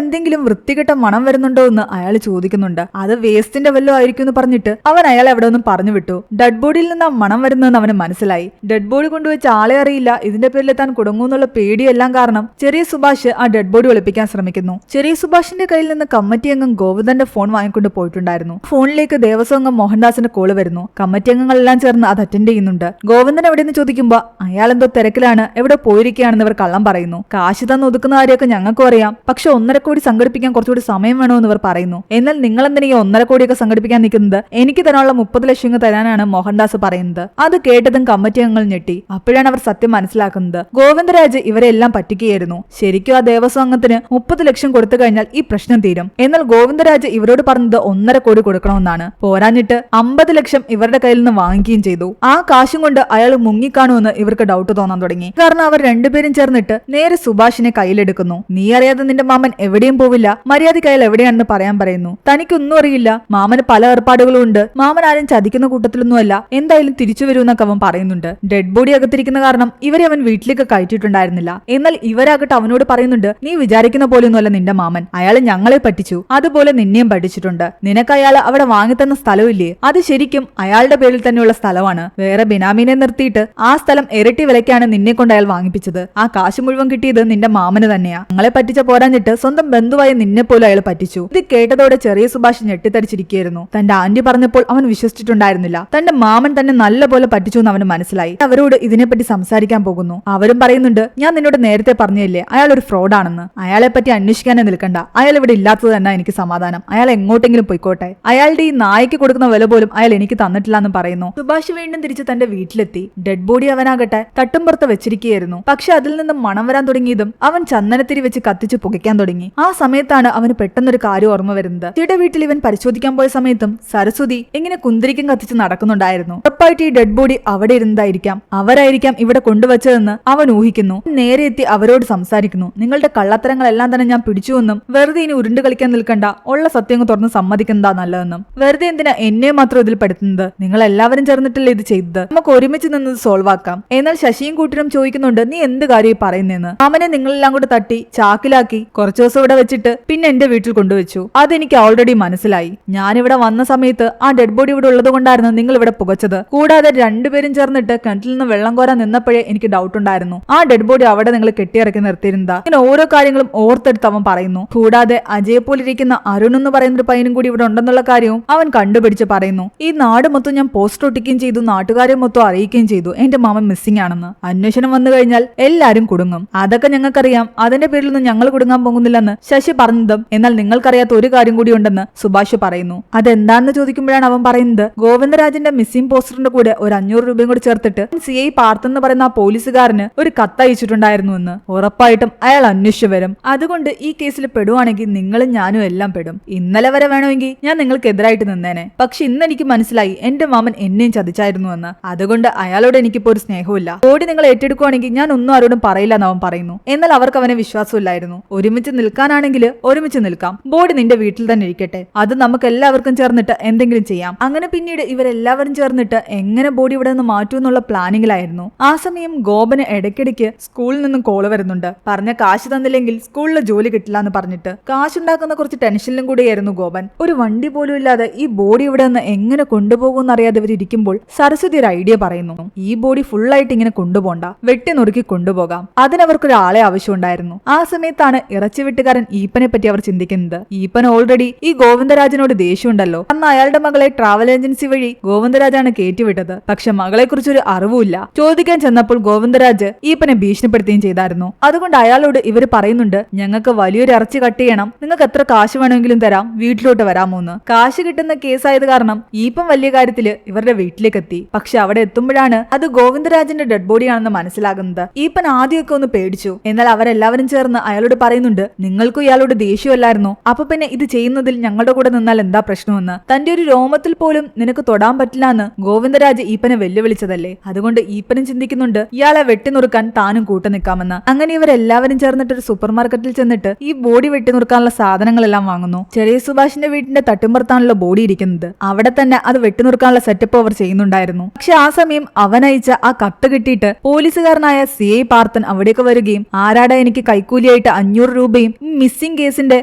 എന്തെങ്കിലും വൃത്തികെട്ട മണം വരുന്നുണ്ടോ എന്ന് അയാൾ ചോദിക്കുന്നുണ്ട്. അത് വേസ്റ്റിന്റെ വല്ലതും ആയിരിക്കും എന്ന് പറഞ്ഞിട്ട് അവൻ അയാൾ എവിടെ ഒന്നും പറഞ്ഞു വിട്ടു. ഡെഡ് ബോഡിയിൽ നിന്ന് ആ മണം വരുന്നതെന്ന് അവന് മനസ്സിലായി. ഡെഡ് ബോഡി കൊണ്ടുവച്ച് ആളെ അറിയില്ല, ഇതിന്റെ പേരിൽ താൻ കുടുങ്ങൂന്നുള്ള പേടിയെല്ലാം കാരണം ചെറിയ സുഭാഷ് ആ ഡെഡ് ബോഡി ഒളിപ്പിക്കാൻ ശ്രമിക്കുന്നു. ചെറിയ സുഭാഷിന്റെ കയ്യിൽ നിന്ന് കമ്മിറ്റി അംഗം ഗോവിന്ദന്റെ ഫോൺ വാങ്ങിക്കൊണ്ട് പോയിട്ടുണ്ടായിരുന്നു. ഫോണിലേക്ക് ദേവസ്വം അംഗം മോഹൻദാസിന്റെ കോള് വരുന്നു. കമ്മിറ്റി അംഗങ്ങളെല്ലാം ചേർന്ന് അത് അറ്റൻഡ് ചെയ്യുന്നുണ്ട്. ഗോവിന്ദൻ എവിടെയെന്ന് ചോദിക്കുമ്പോ അയാൾ എന്തോ തിരക്കിലാണ്, എവിടെ പോയിരിക്കുകയാണെന്ന് ഇവർ കള്ളം പറയുന്നു. കാശ് തന്ന് ഒതുക്കുന്ന കാര്യമൊക്കെ ഞങ്ങൾക്കും അറിയാം, പക്ഷെ 1.5 കോടി സംഘടിപ്പിക്കാൻ കുറച്ചുകൂടി സമയം വേണമെന്ന് ഇവർ പറയുന്നു. എന്നാൽ നിങ്ങൾ എന്തിനാ 1.5 കോടിയൊക്കെ സംഘടിപ്പിക്കാൻ നിൽക്കുന്നത്, എനിക്ക് തരാനുള്ള 30 ലക്ഷം തരാനാണ് മോഹൻദാസ് പറയുന്നത്. അത് കേട്ടതും കമ്മിറ്റി അംഗങ്ങൾ ഞെട്ടി. അപ്പോഴാണ് അവർ സത്യം മനസ്സിലാക്കുന്നത്. ഗോവിന്ദരാജ് ഇവരെല്ലാം പറ്റിക്കുകയായിരുന്നു. ശരിക്കും ആ ദേവസ്വം അംഗത്തിന് 30 ലക്ഷം കൊടുത്തു കഴിഞ്ഞാൽ ഈ പ്രശ്നം തീരും. എന്നാൽ ഗോവിന്ദരാജ് ഇവരോട് പറഞ്ഞത് 1.5 കോടി കൊടുക്കണമെന്നാണ്. പോരാഞ്ഞിട്ട് 50 ലക്ഷം ഇവരുടെ കയ്യിൽ നിന്ന് വാങ്ങിക്കുകയും ചെയ്തു. ആ കാശും കൊണ്ട് അയാൾ മുങ്ങിക്കാണുമെന്ന് ഇവർക്ക് ഡൗട്ട് തോന്നാൻ തുടങ്ങി. കാരണം അവർ രണ്ടുപേരും ചേർന്നിട്ട് നേരെ സുഭാഷിനെ കയ്യിലെടുക്കുന്നു. നീ അറിയാതെ നിന്റെ മാമൻ എവിടെയും പോവില്ല, മര്യാദയ്ക്ക് അയാൾ എവിടെയാണെന്ന് പറയാൻ പറയുന്നു. തനിക്കൊന്നും അറിയില്ല, മാമന് പല ഏർപ്പാടുകളും ഉണ്ട്, മാമൻ ആരും ചതിക്കുന്ന കൂട്ടത്തിലൊന്നുമല്ല, എന്തായാലും തിരിച്ചു വരുമെന്നൊക്കെ അവൻ പറയുന്നുണ്ട്. ഡെഡ് ബോഡി അകത്തിരിക്കുന്ന കാരണം ഇവരെ അവൻ വീട്ടിലേക്ക് കയറ്റിയിട്ടുണ്ടായിരുന്നില്ല. എന്നാൽ ഇവരാകട്ടെ അവനോട് പറയുന്നുണ്ട്, നീ വിചാരിക്കുന്ന പോലെയൊന്നുമല്ല നിന്റെ മാമൻ, അയാൾ ഞങ്ങളെ പറ്റിച്ചു, അതുപോലെ നിന്നെയും പഠിച്ചിട്ടുണ്ട്. നിനക്ക് അയാൾ അവിടെ വാങ്ങിത്തന്ന സ്ഥലമില്ലേ, അത് ശരിക്കും അയാളുടെ പേരിൽ തന്നെയുള്ള സ്ഥലമാണ്. വേറെ ബിനാമിനെ നിർത്തിയിട്ട് ആ സ്ഥലം ഇരട്ടി വിലയ്ക്കാണ് നിന്നെ കൊണ്ട് അയാൾ വാങ്ങിപ്പിച്ചത്. ആ കാശ് മുഴുവൻ കിട്ടിയത് നിന്റെ മാമന് തന്നെയാ. ഞങ്ങളെ പറ്റിച്ച പോരാഞ്ഞിട്ട് സ്വന്തം ബന്ധുവായ നിന്നെ പോലും അയാൾ പറ്റിച്ചു. ഇത് കേട്ടതോടെ ചെറിയ സുഭാഷ് ഞെട്ടിത്തരിച്ചിരിക്കുകയായിരുന്നു. തന്റെ ആന്റി പറഞ്ഞപ്പോൾ അവൻ വിശ്വസിച്ചിട്ടുണ്ടായിരുന്നില്ല. തന്റെ മാമൻ തന്നെ നല്ലപോലെ പറ്റിച്ചു എന്ന് അവന് മനസ്സിലായി. അവരോട് ഇതിനെപ്പറ്റി സംസാരിക്കാൻ പോകുന്നു. അവരും പറയുന്നുണ്ട്, ഞാൻ നിന്നോട് നേരത്തെ പറഞ്ഞില്ലേ അയാൾ ഒരു ഫ്രോഡാണെന്ന്. അയാളെ പറ്റി അന്വേഷിക്കാനേ നിൽക്കണ്ട. അയാൾ ഇവിടെ ഇല്ലാത്തത് തന്നെ എനിക്ക് സമാധാനം. അയാൾ എങ്ങോട്ടെങ്കിലും പോയിക്കോട്ടെ. അയാളുടെ ഈ നായ്ക്ക് കൊടുക്കുന്ന വില പോലും അയാൾ എനിക്ക് തന്നിട്ടില്ല എന്ന് പറയുന്നു. സുഭാഷ് വീണ്ടും തിരിച്ച് തന്റെ വീട്ടിലെത്തി. ഡെഡ് ബോഡി അവനാകട്ടെ തട്ടുംപുറത്ത് വെച്ചിരിക്കുകയായിരുന്നു. പക്ഷെ അതിൽ നിന്നും മണം വരാൻ തുടങ്ങിയതും അവൻ ചന്ദനത്തിരി വെച്ച് കത്തിച്ച് പുകയ്ക്കാൻ തുടങ്ങി. ആ സമയത്താണ് അവന് പെട്ടെന്നൊരു കാര്യം ഓർമ്മ വരുന്നത്. ചിയുടെ വീട്ടിൽ ഇവൻ പരിശോധിക്കാൻ പോയ സമയത്തും സരസ്വതി ഇങ്ങനെ കുന്തിരിക്കം കത്തിച്ച് നടക്കുന്നുണ്ടായിരുന്നു. ഉറപ്പായിട്ട് ഈ ഡെഡ് ബോഡി അവിടെ ഇരുന്നതായിരിക്കാം. അവരായിരിക്കാം ഇവിടെ കൊണ്ടുവച്ചതെന്ന് അവൻ ഊഹിക്കുന്നു. നേരെ എത്തി അവരോട് സംസാരിക്കുന്നു. നിങ്ങളുടെ കള്ളത്തരങ്ങളെല്ലാം തന്നെ ഞാൻ പിടിച്ചുവെന്നും വെറുതെ ഇനി ഉരുണ്ട് കളിക്കാൻ നിൽക്കണ്ട, ഉള്ള സത്യങ്ങൾ തുറന്ന് സമ്മതിക്കുന്നതാ നല്ലതെന്നും. വെറുതെ എന്തിനാ എന്നെ മാത്രം ഇതിൽ പെടുത്തുന്നത്? നിങ്ങൾ എല്ലാവരും ചേർന്നിട്ടല്ലേ ഇത് ചെയ്തത്? നമുക്ക് ഒരുമിച്ച് നിന്ന് സോൾവ് ആക്കാം. എന്നാൽ ശശിയും കൂട്ടരും ചോദിക്കുന്നുണ്ട്, നീ എന്ത് കാര്യം പറയുന്നതെന്ന്. അവനെ നിങ്ങളെല്ലാം കൂടെ തട്ടി ചാക്കിലാക്കി കുറച്ചു ദിവസം ഇവിടെ വെച്ചിട്ട് പിന്നെ എന്റെ വീട്ടിൽ കൊണ്ടുവച്ചു. അതെനിക്ക് ഓൾറെഡി മനസ്സിലായി. ഞാനിവിടെ വന്ന സമയത്ത് ആ ഡെഡ് ബോഡി ഇവിടെ ഉള്ളത് കൊണ്ടായിരുന്നു നിങ്ങൾ ഇവിടെ പുകച്ചത്. കൂടാതെ രണ്ടുപേരും ചേർന്നിട്ട് കിണറ്റിൽ നിന്ന് വെള്ളം കോരാൻ നിന്നപ്പോഴേ എനിക്ക് ഡൗട്ട് ഉണ്ടായിരുന്നു ആ ഡെഡ് ബോഡി അവിടെ നിങ്ങൾ കെട്ടിയിറക്കി നിർത്തിയിരുന്നതാ. ഇങ്ങനെ ഓരോ കാര്യങ്ങളും ഓർത്തെടുത്ത് അവൻ പറയുന്നു. കൂടാതെ അജയെ പോലിരിക്കുന്ന അരുൺ എന്ന് പറയുന്ന ഒരു പയ്യനും കൂടി ഇവിടെ ഉണ്ടെന്നുള്ള കാര്യവും അവൻ കണ്ടുപിടിച്ച് പറയുന്നു. ഈ നാട് മൊത്തം ഞാൻ പോസ്റ്റർ ഒട്ടിക്കുകയും ചെയ്തു, നാട്ടുകാരെ മൊത്തം അറിയിക്കുകയും ചെയ്തു എന്റെ മാമൻ മിസ്സിംഗ് ആണെന്ന്. അന്വേഷണം വന്നു കഴിഞ്ഞാൽ എല്ലാരും കുടുങ്ങും. അതൊക്കെ ഞങ്ങൾക്കറിയാം. അതിന്റെ പേരിലൊന്നും ഞങ്ങൾ കുടുങ്ങാൻ പോകുന്നില്ലെന്ന് ശശി പറഞ്ഞതും, എന്നാൽ നിങ്ങൾക്കറിയാത്ത ഒരു കാര്യം കൂടി ഉണ്ടെന്ന് സുഭാഷ് പറയുന്നു. അതെന്താണെന്ന് ചോദിക്കുമ്പോഴാണ് അവൻ പറയുന്നത്, ഗോവിന്ദരാജിന്റെ മിസ്സിംഗ് പോസ്റ്ററിന്റെ കൂടെ ഒരു 500 രൂപയും കൂടി ചേർത്തിട്ട് CI പാർത്ത് എന്ന് പറയുന്ന ആ പോലീസുകാരന് ഒരു കത്തയച്ചിട്ടുണ്ടായിരുന്നു എന്ന്. ഉറപ്പായിട്ടും അയാൾ അന്വേഷിച്ചു വരും. അതുകൊണ്ട് ഈ കേസിൽ പെടുവാണെങ്കിൽ നിങ്ങളും ഞാനും എല്ലാം പെടും. ഇന്നലെ വരെ വേണമെങ്കിൽ ഞാൻ നിങ്ങൾക്ക് എതിരായിട്ട് നിന്നേനെ. പക്ഷെ ഇന്ന് എനിക്ക് മനസ്സിലായി എന്റെ മാമൻ എന്നെയും ചതിച്ചായിരുന്നു എന്ന്. അതുകൊണ്ട് അയാളോട് എനിക്കിപ്പോ ഒരു സ്നേഹമില്ല. ബോഡി നിങ്ങൾ ഏറ്റെടുക്കുവാണെങ്കിൽ ഞാൻ ഒന്നും ആരോടും പറയില്ല എന്ന് അവൻ പറയുന്നു. എന്നാൽ അവർക്ക് അവനെ വിശ്വാസമില്ലായിരുന്നു. ഒരുമിച്ച് നിൽക്കാനാണെങ്കിൽ ഒരുമിച്ച് നിൽക്കാം. ബോഡി നിന്റെ വീട്ടിൽ തന്നെ ഇരിക്കട്ടെ. അത് നമുക്ക് എല്ലാവർക്കും ചേർന്നിട്ട് എന്തെങ്കിലും ചെയ്യാം. അങ്ങനെ പിന്നീട് ഇവരെല്ലാവരും ചേർന്നിട്ട് എങ്ങനെ ബോഡി ഇവിടെ നിന്ന് മാറ്റൂ എന്നുള്ള പ്ലാനിങ്ങിലായിരുന്നു. ആ സമയം ഗോപന് ഇടയ്ക്കിടയ്ക്ക് സ്കൂളിൽ നിന്നും കോള് വരുന്നുണ്ട്. പറഞ്ഞ കാശ് തന്നില്ലെങ്കിൽ സ്കൂളിലെ ജോലി കിട്ടില്ല എന്ന് പറഞ്ഞിട്ട്. കാശുണ്ടാക്കുന്ന കുറച്ച് ടെൻഷനിലും കൂടിയായിരുന്നു ഗോപൻ. ഒരു വണ്ടി പോലും ഇല്ലാതെ ഈ ബോഡി ഇവിടെ നിന്ന് എങ്ങനെ കൊണ്ടുപോകുമെന്ന് അറിയാതെ ഇവരിയ്ക്കുമ്പോൾ സരസ്വതി ഒരു ഐഡിയ പറയുന്നു. ഈ ബോഡി ഫുള്ളായിട്ട് ഇങ്ങനെ കൊണ്ടുപോകണ്ട, വെട്ടി നുറുക്കി കൊണ്ടുപോകാം. അതിനവർക്കൊരാളെ ആവശ്യമുണ്ടായിരുന്നു. ആ സമയത്താണ് ഇറച്ചിവെട്ടുകാരൻ ഈപ്പനെ പറ്റി അവർ ചിന്തിക്കുന്നത്. ഈപ്പൻ ഓൾറെഡി ഈ ഗോവിന്ദരാജനോട് ദേഷ്യമുണ്ടല്ലോ. അന്ന് അയാളുടെ മകളെ ട്രാവൽ ഏജൻസി വഴി ഗോവിന്ദരാജാണ് കയറ്റിവിട്ടത്. പക്ഷെ മകളെ കുറിച്ചൊരു അറിവുമില്ല. ചോദിക്കാൻ ചെന്നപ്പോൾ ഗോവിന്ദരാജ് ഈപ്പനെ ഭീഷണിപ്പെടുത്തുകയും ചെയ്തായിരുന്നു. അതുകൊണ്ട് അയാളോട് ഇവർ പറയുന്നുണ്ട്, ഞങ്ങൾക്ക് വലിയൊരു ഇറച്ചി കട്ട് ചെയ്യണം, നിങ്ങൾക്ക് എത്ര കാശ് വേണമെങ്കിലും തരാം, വീട്ടിലോട്ട് വരാമോന്ന്. കാശ് കിട്ടുന്ന കേസായത് കാരണം ഈപ്പൻ വലിയ കാര്യത്തില് ഇവരുടെ വീട്ടിലേക്ക് എത്തി. പക്ഷെ അവിടെ എത്തുമ്പോഴാണ് അത് ഗോവിന്ദരാജിന്റെ ഡെഡ് ബോഡിയാണെന്ന് മനസ്സിലാകുന്നത്. ഈപ്പൻ ആദ്യമൊക്കെ ഒന്ന് പേടിച്ചു. എന്നാൽ അവരെല്ലാവരും ചേർന്ന് അയാളോട് പറയുന്നുണ്ട്, നിങ്ങൾക്കും ഇയാളോട് ദേഷ്യമല്ലായിരുന്നു, അപ്പൊ പിന്നെ ഇത് ചെയ്യുന്നതിൽ ഞങ്ങളുടെ കൂടെ നിന്നാൽ എന്താ പ്രശ്നമെന്ന്. തന്റെ ഒരു രോമത്തിൽ പോലും നിനക്ക് തൊടാൻ പറ്റില്ല എന്ന് ഗോവിന്ദരാജ് ഈപ്പനെ വെല്ലുവിളിച്ചതല്ലേ. അതുകൊണ്ട് ഈപ്പനും ചിന്തിക്കുന്നുണ്ട് ഇയാളെ വെട്ടിനുറുക്കാൻ താനും കൂട്ടു നിൽക്കാമെന്ന്. അങ്ങനെ ഇവരെല്ലാവരും ചേർന്നിട്ട് ഒരു സൂപ്പർ മാർക്കറ്റിൽ ചെന്നിട്ട് ഈ ബോഡി വെട്ടിനുറുക്കാനുള്ള സാധനങ്ങളെല്ലാം വാങ്ങുന്നു. ചെറിയ സുഭാഷിന്റെ വീടിന്റെ തട്ടുമ്പുറത്താണല്ലോ ബോഡി ഇരിക്കുന്നത്. അവിടെ തന്നെ അത് വെട്ടിനുറുക്കാനുള്ള സെറ്റപ്പ് അവർ ചെയ്യുന്നുണ്ടായിരുന്നു. പക്ഷെ ആ സമയം അവനയച്ച ആ കത്ത് കിട്ടിയിട്ട് പോലീസുകാരനായ CI പാർത്തൻ അവിടേക്ക് വരികയും ആരാടാ എനിക്ക് കൈക്കൂലിയായിട്ട് 500 രൂപയും മിസ്സിംഗ് കേസിന്റെ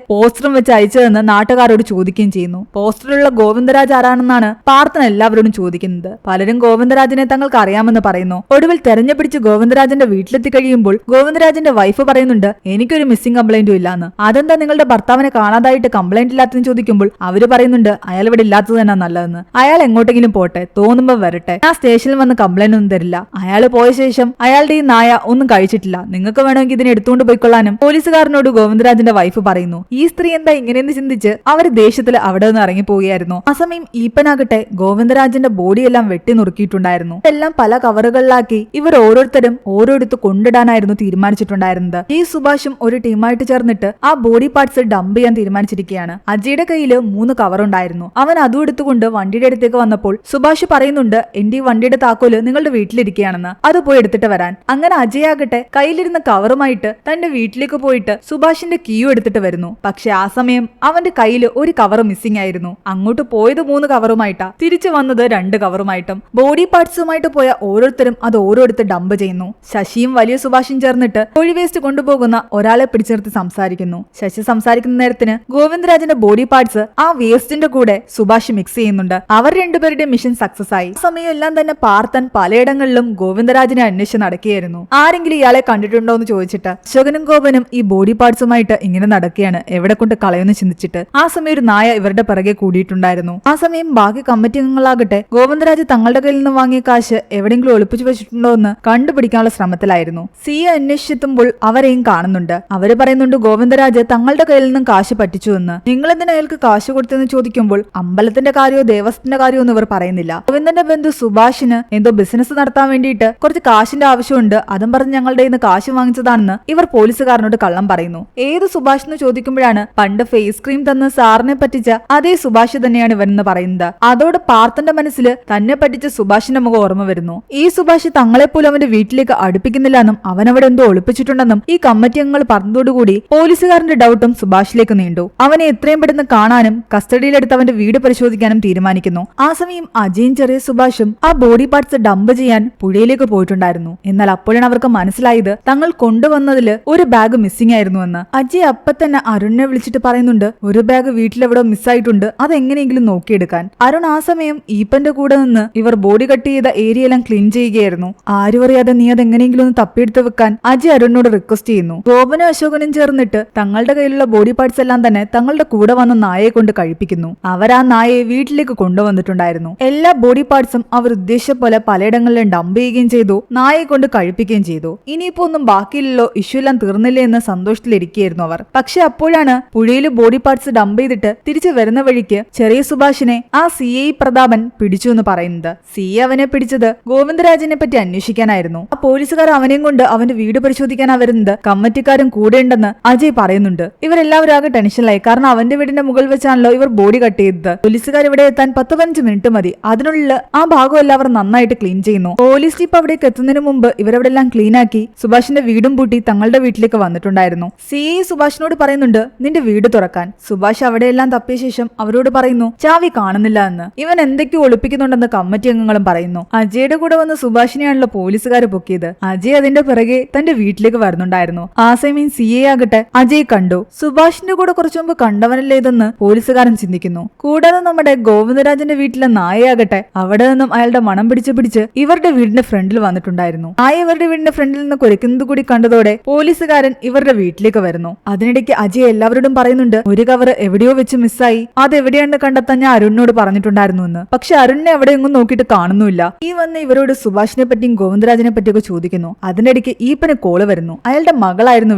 പോസ്റ്ററും വെച്ച് അയച്ചതെന്ന് നാട്ടുകാരോട് ചോദിക്കുകയും ചെയ്യുന്നു. പോസ്റ്ററിലുള്ള ഗോവിന്ദരാജ് ആരാണെന്നാണ് പാർത്തൻ എല്ലാവരോടും ചോദിക്കുന്നത്. പലരും ഗോവിന്ദരാജിനെ തങ്ങൾക്ക് അറിയാമെന്ന് പറയുന്നു. ഒടുവിൽ തെരഞ്ഞുപിടിച്ച് ഗോവിന്ദരാജന്റെ വീട്ടിലെത്തി കഴിയുമ്പോൾ ഗോവിന്ദരാജന്റെ വൈഫ് പറയുന്നുണ്ട്, എനിക്കൊരു മിസ്സിംഗ് കംപ്ലൈന്റും ഇല്ലാന്ന്. അതെന്താ നിങ്ങളുടെ ഭർത്താവിനെ കാണാതായിട്ട് കംപ്ലൈന്റ് ഇല്ലാത്തെന്ന് ചോദിക്കുമ്പോൾ അവര് പറയുന്നുണ്ട്, അയാൾ ഇവിടെ ഇല്ലാത്തത് തന്നെ നല്ലതെന്ന്. അയാൾ എങ്ങോട്ടെങ്കിലും പോട്ടെ, തോന്നുമ്പോ വരട്ടെ, ഞാൻ സ്റ്റേഷനിൽ വന്ന് കംപ്ലൈന്റ് ഒന്നും തരില്ല. അയാൾ പോയ ശേഷം അയാളുടെ ഈ നായ ഒന്നും കഴിച്ചിട്ടില്ല, നിങ്ങൾക്ക് വേണമെങ്കിൽ ഇതിനെ എടുത്തുകൊണ്ട് പോയിക്കൊള്ളാനും പോലീസുകാരനോട് ഗോവിന്ദരാജന്റെ വൈഫ് പറയുന്നു. ഈ സ്ത്രീ എന്താ ഇങ്ങനെയെന്ന് ചിന്തിച്ച് അവര് ദേഷ്യത്തിൽ അവിടെ നിന്ന് ഇറങ്ങിപ്പോവുകയായിരുന്നു. ആ സമയം ഈപ്പനാകട്ടെ ഗോവിന്ദരാജന്റെ ബോഡിയെല്ലാം വെട്ടി നുറുക്കിയിട്ടുണ്ടായിരുന്നു. എല്ലാം പല കവറുകളിലാക്കി ഇവർ ഓരോരുത്തരും ഓരോരുത്ത് കൊണ്ടിടാനായിരുന്നു തീരുമാനിച്ചിട്ടുണ്ടായിരുന്നത്. ഈ സുഭാഷും ഒരു ടീമായിട്ട് ചേർന്നിട്ട് ആ ബോഡി പാർട്സ് ഡംപ് ചെയ്യാൻ തീരുമാനിച്ചിരിക്കുകയാണ്. അജയുടെ കയ്യിൽ 3 കവറുണ്ടായിരുന്നു. അവൻ അതും എടുത്തുകൊണ്ട് വണ്ടിയുടെ അടുത്തേക്ക് വന്നപ്പോൾ സുഭാഷ് പറയുന്നുണ്ട്, എന്റെ ഈ വണ്ടിയുടെ താക്കോല് നിങ്ങളുടെ വീട്ടിലിരിക്കുകയാണെന്ന്, അത് പോയി എടുത്തിട്ട് വരാൻ. അങ്ങനെ അജയാകട്ടെ കയ്യിലിരുന്ന കവറുമായിട്ട് തന്റെ വീട്ടിലേക്ക് പോയിട്ട് സുഭാഷിന്റെ കീയും എടുത്തിട്ട് വരുന്നു. പക്ഷെ ആ സമയം അവന്റെ കയ്യിൽ ഒരു കവർ മിസ്സിംഗ് ആയിരുന്നു. അങ്ങോട്ട് പോയത് 3 കവറുമായിട്ടാ, തിരിച്ചു വന്നത് 2 കവറുമായിട്ടും. ബോഡി പാർട്സുമായിട്ട് പോയ ഓരോരുത്തരും അത് ഓരോരുത്തർ ഡംപ് ചെയ്യുന്നു. ശശിയും വലിയ സുഭാഷും ചേർന്നിട്ട് കോഴി വേസ്റ്റ് കൊണ്ടുപോകുന്ന ഒരാളെ പിടിച്ചു നിർത്തി സംസാരിക്കുന്നു. ശശി സംസാരിക്കുന്ന നേരത്തിന് ഗോവിന്ദരാജന്റെ ബോഡി പാർട്സ് ആ വേസ്റ്റിന്റെ കൂടെ സുഭാഷ് മിക്സ് ചെയ്യുന്നുണ്ട്. അവർ രണ്ടുപേരുടെ മിഷൻ സക്സസ് ആയി. സമയം എല്ലാം തന്നെ പാർത്തൻ പലയിടങ്ങളിലും ഗോവിന്ദരാജിനെ അന്വേഷിച്ച് നടക്കുകയായിരുന്നു. ആരെങ്കിലും ഇയാളെ കണ്ടിട്ടുണ്ടോ എന്ന് ചോദിച്ചിട്ട് അശോകനും ഗോപനും ഈ ബോഡി പാർട്സുമായിട്ട് ഇങ്ങനെ നടക്കുകയാണ്, എവിടെ കൊണ്ട് കളയുമെന്ന് ചിന്തിച്ചിട്ട്. ആ സമയം ഒരു നായ ഇവരുടെ പിറകെ കൂടിയിട്ടുണ്ടായിരുന്നു. ആ സമയം ബാക്കി കമ്മിറ്റി അംഗങ്ങളാകട്ടെ ഗോവിന്ദരാജ് തങ്ങളുടെ കയ്യിൽ നിന്ന് വാങ്ങിയ കാശ് എവിടെയെങ്കിലും ഒളിപ്പിച്ചു വെച്ചിട്ടുണ്ടോ എന്ന് കണ്ടുപിടിക്കാനുള്ള ശ്രമത്തിലായിരുന്നു. സിയെ അന്വേഷിച്ചെത്തുമ്പോൾ അവരെയും കാണുന്നുണ്ട്. അവര് പറയുന്നുണ്ട് ഗോവിന്ദരാജ് തങ്ങളുടെ കയ്യിൽ നിന്നും കാശ് പറ്റിച്ചു എന്ന്. നിങ്ങൾ എന്തിനാ അയാൾക്ക് കാശ് കൊടുത്തെന്ന് ചോദിക്കുമ്പോൾ അമ്പലത്തിന്റെ കാര്യമോ ദേവസ്വത്തിന്റെ കാര്യമോ ഒന്നും ഇവർ പറയുന്നില്ല. ഗോവിന്ദന്റെ ബന്ധു സുഭാഷിന് എന്തോ ബിസിനസ് നടത്താൻ വേണ്ടിയിട്ട് കുറച്ച് കാശിന്റെ ആവശ്യമുണ്ട്, അതും പറഞ്ഞ് ഞങ്ങളുടെ ഇന്ന് കാശ് വാങ്ങിച്ചതാണെന്ന് ഇവർ പോലീസുകാരനോട് കള്ളം പറയുന്നു. ഏത് സുഭാഷ് എന്ന് ചോദിക്കുമ്പോഴാണ് പണ്ട് ഫേസ് ക്രീം തന്ന് സാറിനെ പറ്റിച്ച അതേ സുഭാഷ് തന്നെയാണ് ഇവരെന്ന് പറയുന്നത്. അതോടെ പാർത്ഥന്റെ മനസ്സിൽ തന്നെ പറ്റിച്ച സുഭാഷിന്റെ മുഖം ഓർമ്മ വരുന്നു. ഈ സുഭാഷ് തങ്ങളെപ്പോലും അവന്റെ വീട്ടിലേക്ക് അടുപ്പിക്കുന്നില്ലെന്നും അവനവിടെ എന്തോ ഒളിപ്പിച്ചിട്ടുണ്ടെന്നും ഈ കമ്മിറ്റി അംഗങ്ങൾ പറഞ്ഞതോടുകൂടി പോലീസുകാരന്റെ ഡൗട്ടും സുഭാഷിലേക്ക് നീണ്ടു. അവനെ എത്രയും പെട്ടെന്ന് കാണാനും കസ്റ്റഡിയിലെടുത്ത് അവന്റെ വീട് പരിശോധിക്കാനും തീരുമാനിക്കുന്നു. ആ സമയം അജയും ചെറിയ സുഭാഷും ആ ബോഡി പാർട്സ് ഡംപ് ചെയ്യാൻ പുഴയിലേക്ക് പോയിട്ടുണ്ടായിരുന്നു. എന്നാൽ അപ്പോഴാണ് അവർക്ക് മനസ്സിലായത് തങ്ങൾ കൊണ്ടുവന്നതില് ഒരു ബാഗ് മിസ്സിംഗ് ആയിരുന്നു എന്ന്. അജയ് അപ്പൊ തന്നെ അരുണിനെ വിളിച്ചിട്ട് പറയുന്നുണ്ട് ഒരു ബാഗ് വീട്ടിലെവിടെ മിസ്സായിട്ടുണ്ട്, അതെങ്ങനെയെങ്കിലും നോക്കിയെടുക്കാൻ. അരുൺ ആ സമയം ഈപ്പന്റെ കൂടെ നിന്ന് ഇവർ ബോഡി കട്ട് ചെയ്ത ഏരിയ എല്ലാം ക്ലീൻ ചെയ്യുകയായിരുന്നു. ആരും അറിയാതെ നീ അതെങ്ങനെയെങ്കിലും ഒന്ന് തപ്പിയെടുത്ത് വെക്കാൻ അജയ് അരുണിനോട് റിക്വസ്റ്റ് ചെയ്യുന്നു. ഗോപനും അശോകനും ചേർന്നിട്ട് തങ്ങളുടെ കയ്യിലുള്ള ബോഡി പാർട്സ് എല്ലാം തന്നെ തങ്ങളുടെ കൂടെ വന്ന നായയെ കൊണ്ട് കഴിപ്പിക്കുന്നു. അവർ ആ നായയെ വീട്ടിലേക്ക് കൊണ്ടുവന്നിട്ടുണ്ടായിരുന്നു. എല്ലാ ബോഡി പാർട്സും അവർ ഉദ്ദേശിച്ച പോലെ പലയിടങ്ങളിലും ഡംപ് ചെയ്യുകയും ചെയ്തു, നായയെ കൊണ്ട് കഴിപ്പിക്കുകയും ചെയ്തു. ഇനിയിപ്പോ ഒന്നും ബാക്കിയില്ലല്ലോ, ഇഷ്യൂ എല്ലാം തീർന്നില്ലേ എന്ന സന്തോഷത്തിലിരിക്കുകയായിരുന്നു അവർ. പക്ഷെ അപ്പോഴാണ് പുഴയിൽ ബോഡി പാർട്സ് ഡംപ് ചെയ്തിട്ട് തിരിച്ചു വരുന്ന വഴിക്ക് ചെറിയ സുഭാഷിനെ ആ CI പ്രതാപൻ പിടിച്ചു എന്ന് പറയുന്നത്. CI അവനെ പിടിച്ചത് ഗോവിന്ദരാജിനെ പറ്റി അന്വേഷിക്കാനായിരുന്നു. ആ പോലീസുകാർ അവനെയും കൊണ്ട് അവന്റെ വീട് പരിശോധിക്കാനാ വരുന്നത്. കമ്മിറ്റിക്കാരും കൂടെ ഉണ്ടെന്ന് അജയ് പറയുന്നുണ്ട്. ഇവരെല്ലാവരും ആകെ ടെൻഷനിലായി. കാരണം അവന്റെ വീടിന്റെ മുകളിൽ വെച്ചാണല്ലോ ഇവർ ബോഡി കട്ട് ചെയ്തത്. പോലീസുകാർ ഇവിടെ എത്താൻ 10-15 മിനിറ്റ് മതി. അതിനുള്ളിൽ ആ ഭാഗം എല്ലാവരും നന്നായിട്ട് ക്ലീൻ ചെയ്യുന്നു. പോലീസ് ജീപ്പ് അവിടേക്ക് എത്തുന്നതിന് മുമ്പ് ഇവരവിടെല്ലാം ക്ലീൻ ആക്കി സുഭാഷിന്റെ വീടും പൂട്ടി തങ്ങളുടെ വീട്ടിലേക്ക് വന്നിട്ടുണ്ടായിരുന്നു. CI സുഭാഷിനോട് പറയുന്നുണ്ട് നിന്റെ വീട് തുറക്കാൻ. സുഭാഷ് അവിടെയെല്ലാം തപ്പിയ ശേഷം അവരോട് പറയുന്നു ചാവി കാണുന്നില്ല എന്ന്. ഇവൻ എന്തൊക്കെയോ ഒളിപ്പിക്കുന്നുണ്ടെന്ന് കമ്മിറ്റി അംഗങ്ങളും പറയുന്നു. അജയുടെ കൂടെ വന്ന് സുഭാഷിനെയാണല്ലോ പോലീസുകാർ പൊക്കിയത്. അജയ് അതിന്റെ പിറകെ തന്റെ വീട്ടിലേക്ക് വരുന്നുണ്ടായിരുന്നു. ആ സമയം CI ആകട്ടെ അജയ് കണ്ടു. സുഭാഷിന്റെ കൂടെ കുറച്ചു മുമ്പ് കണ്ടവനല്ലേ ഇതെന്ന് പോലീസുകാരൻ ചിന്തിക്കുന്നു. കൂടാതെ നമ്മുടെ ഗോവിന്ദരാജന്റെ വീട്ടിലെ നായയാകട്ടെ അവിടെ നിന്നും അയാളുടെ മണം പിടിച്ച് ഇവരുടെ വീടിന്റെ ഫ്രണ്ടിൽ വന്നിട്ടുണ്ടായിരുന്നു. നായ ഇവരുടെ വീടിന്റെ ഫ്രണ്ടിൽ നിന്ന് കുരയ്ക്കുന്നത് കൂടി കണ്ടതോടെ പോലീസുകാരൻ ഇവരുടെ വീട്ടിലേക്ക് വരുന്നു. അതിനിടയ്ക്ക് അജയ് എല്ലാവരോടും പറയുന്നുണ്ട് ഒരു കവർ എവിടെയോ വെച്ച് മിസ്സായി, അത് എവിടെയാണെന്ന് കണ്ടെത്താൻ ഞാൻ അരുണിനോട് പറഞ്ഞിട്ടുണ്ടായിരുന്നു എന്ന്. പക്ഷെ അരുണിനെ എവിടെയെങ്ങും നോക്കിയിട്ട് കാണുന്നില്ല. ഈ വന്ന് ഇവരോട് സുഭാഷിനെ പറ്റിയും ഗോവിന്ദരാജിനെ പറ്റിയൊക്കെ ചോദിക്കുന്നു. അതിനിടയ്ക്ക് ഈപ്പന് കോള് വരുന്നു. അയാളുടെ മകളായിരുന്നു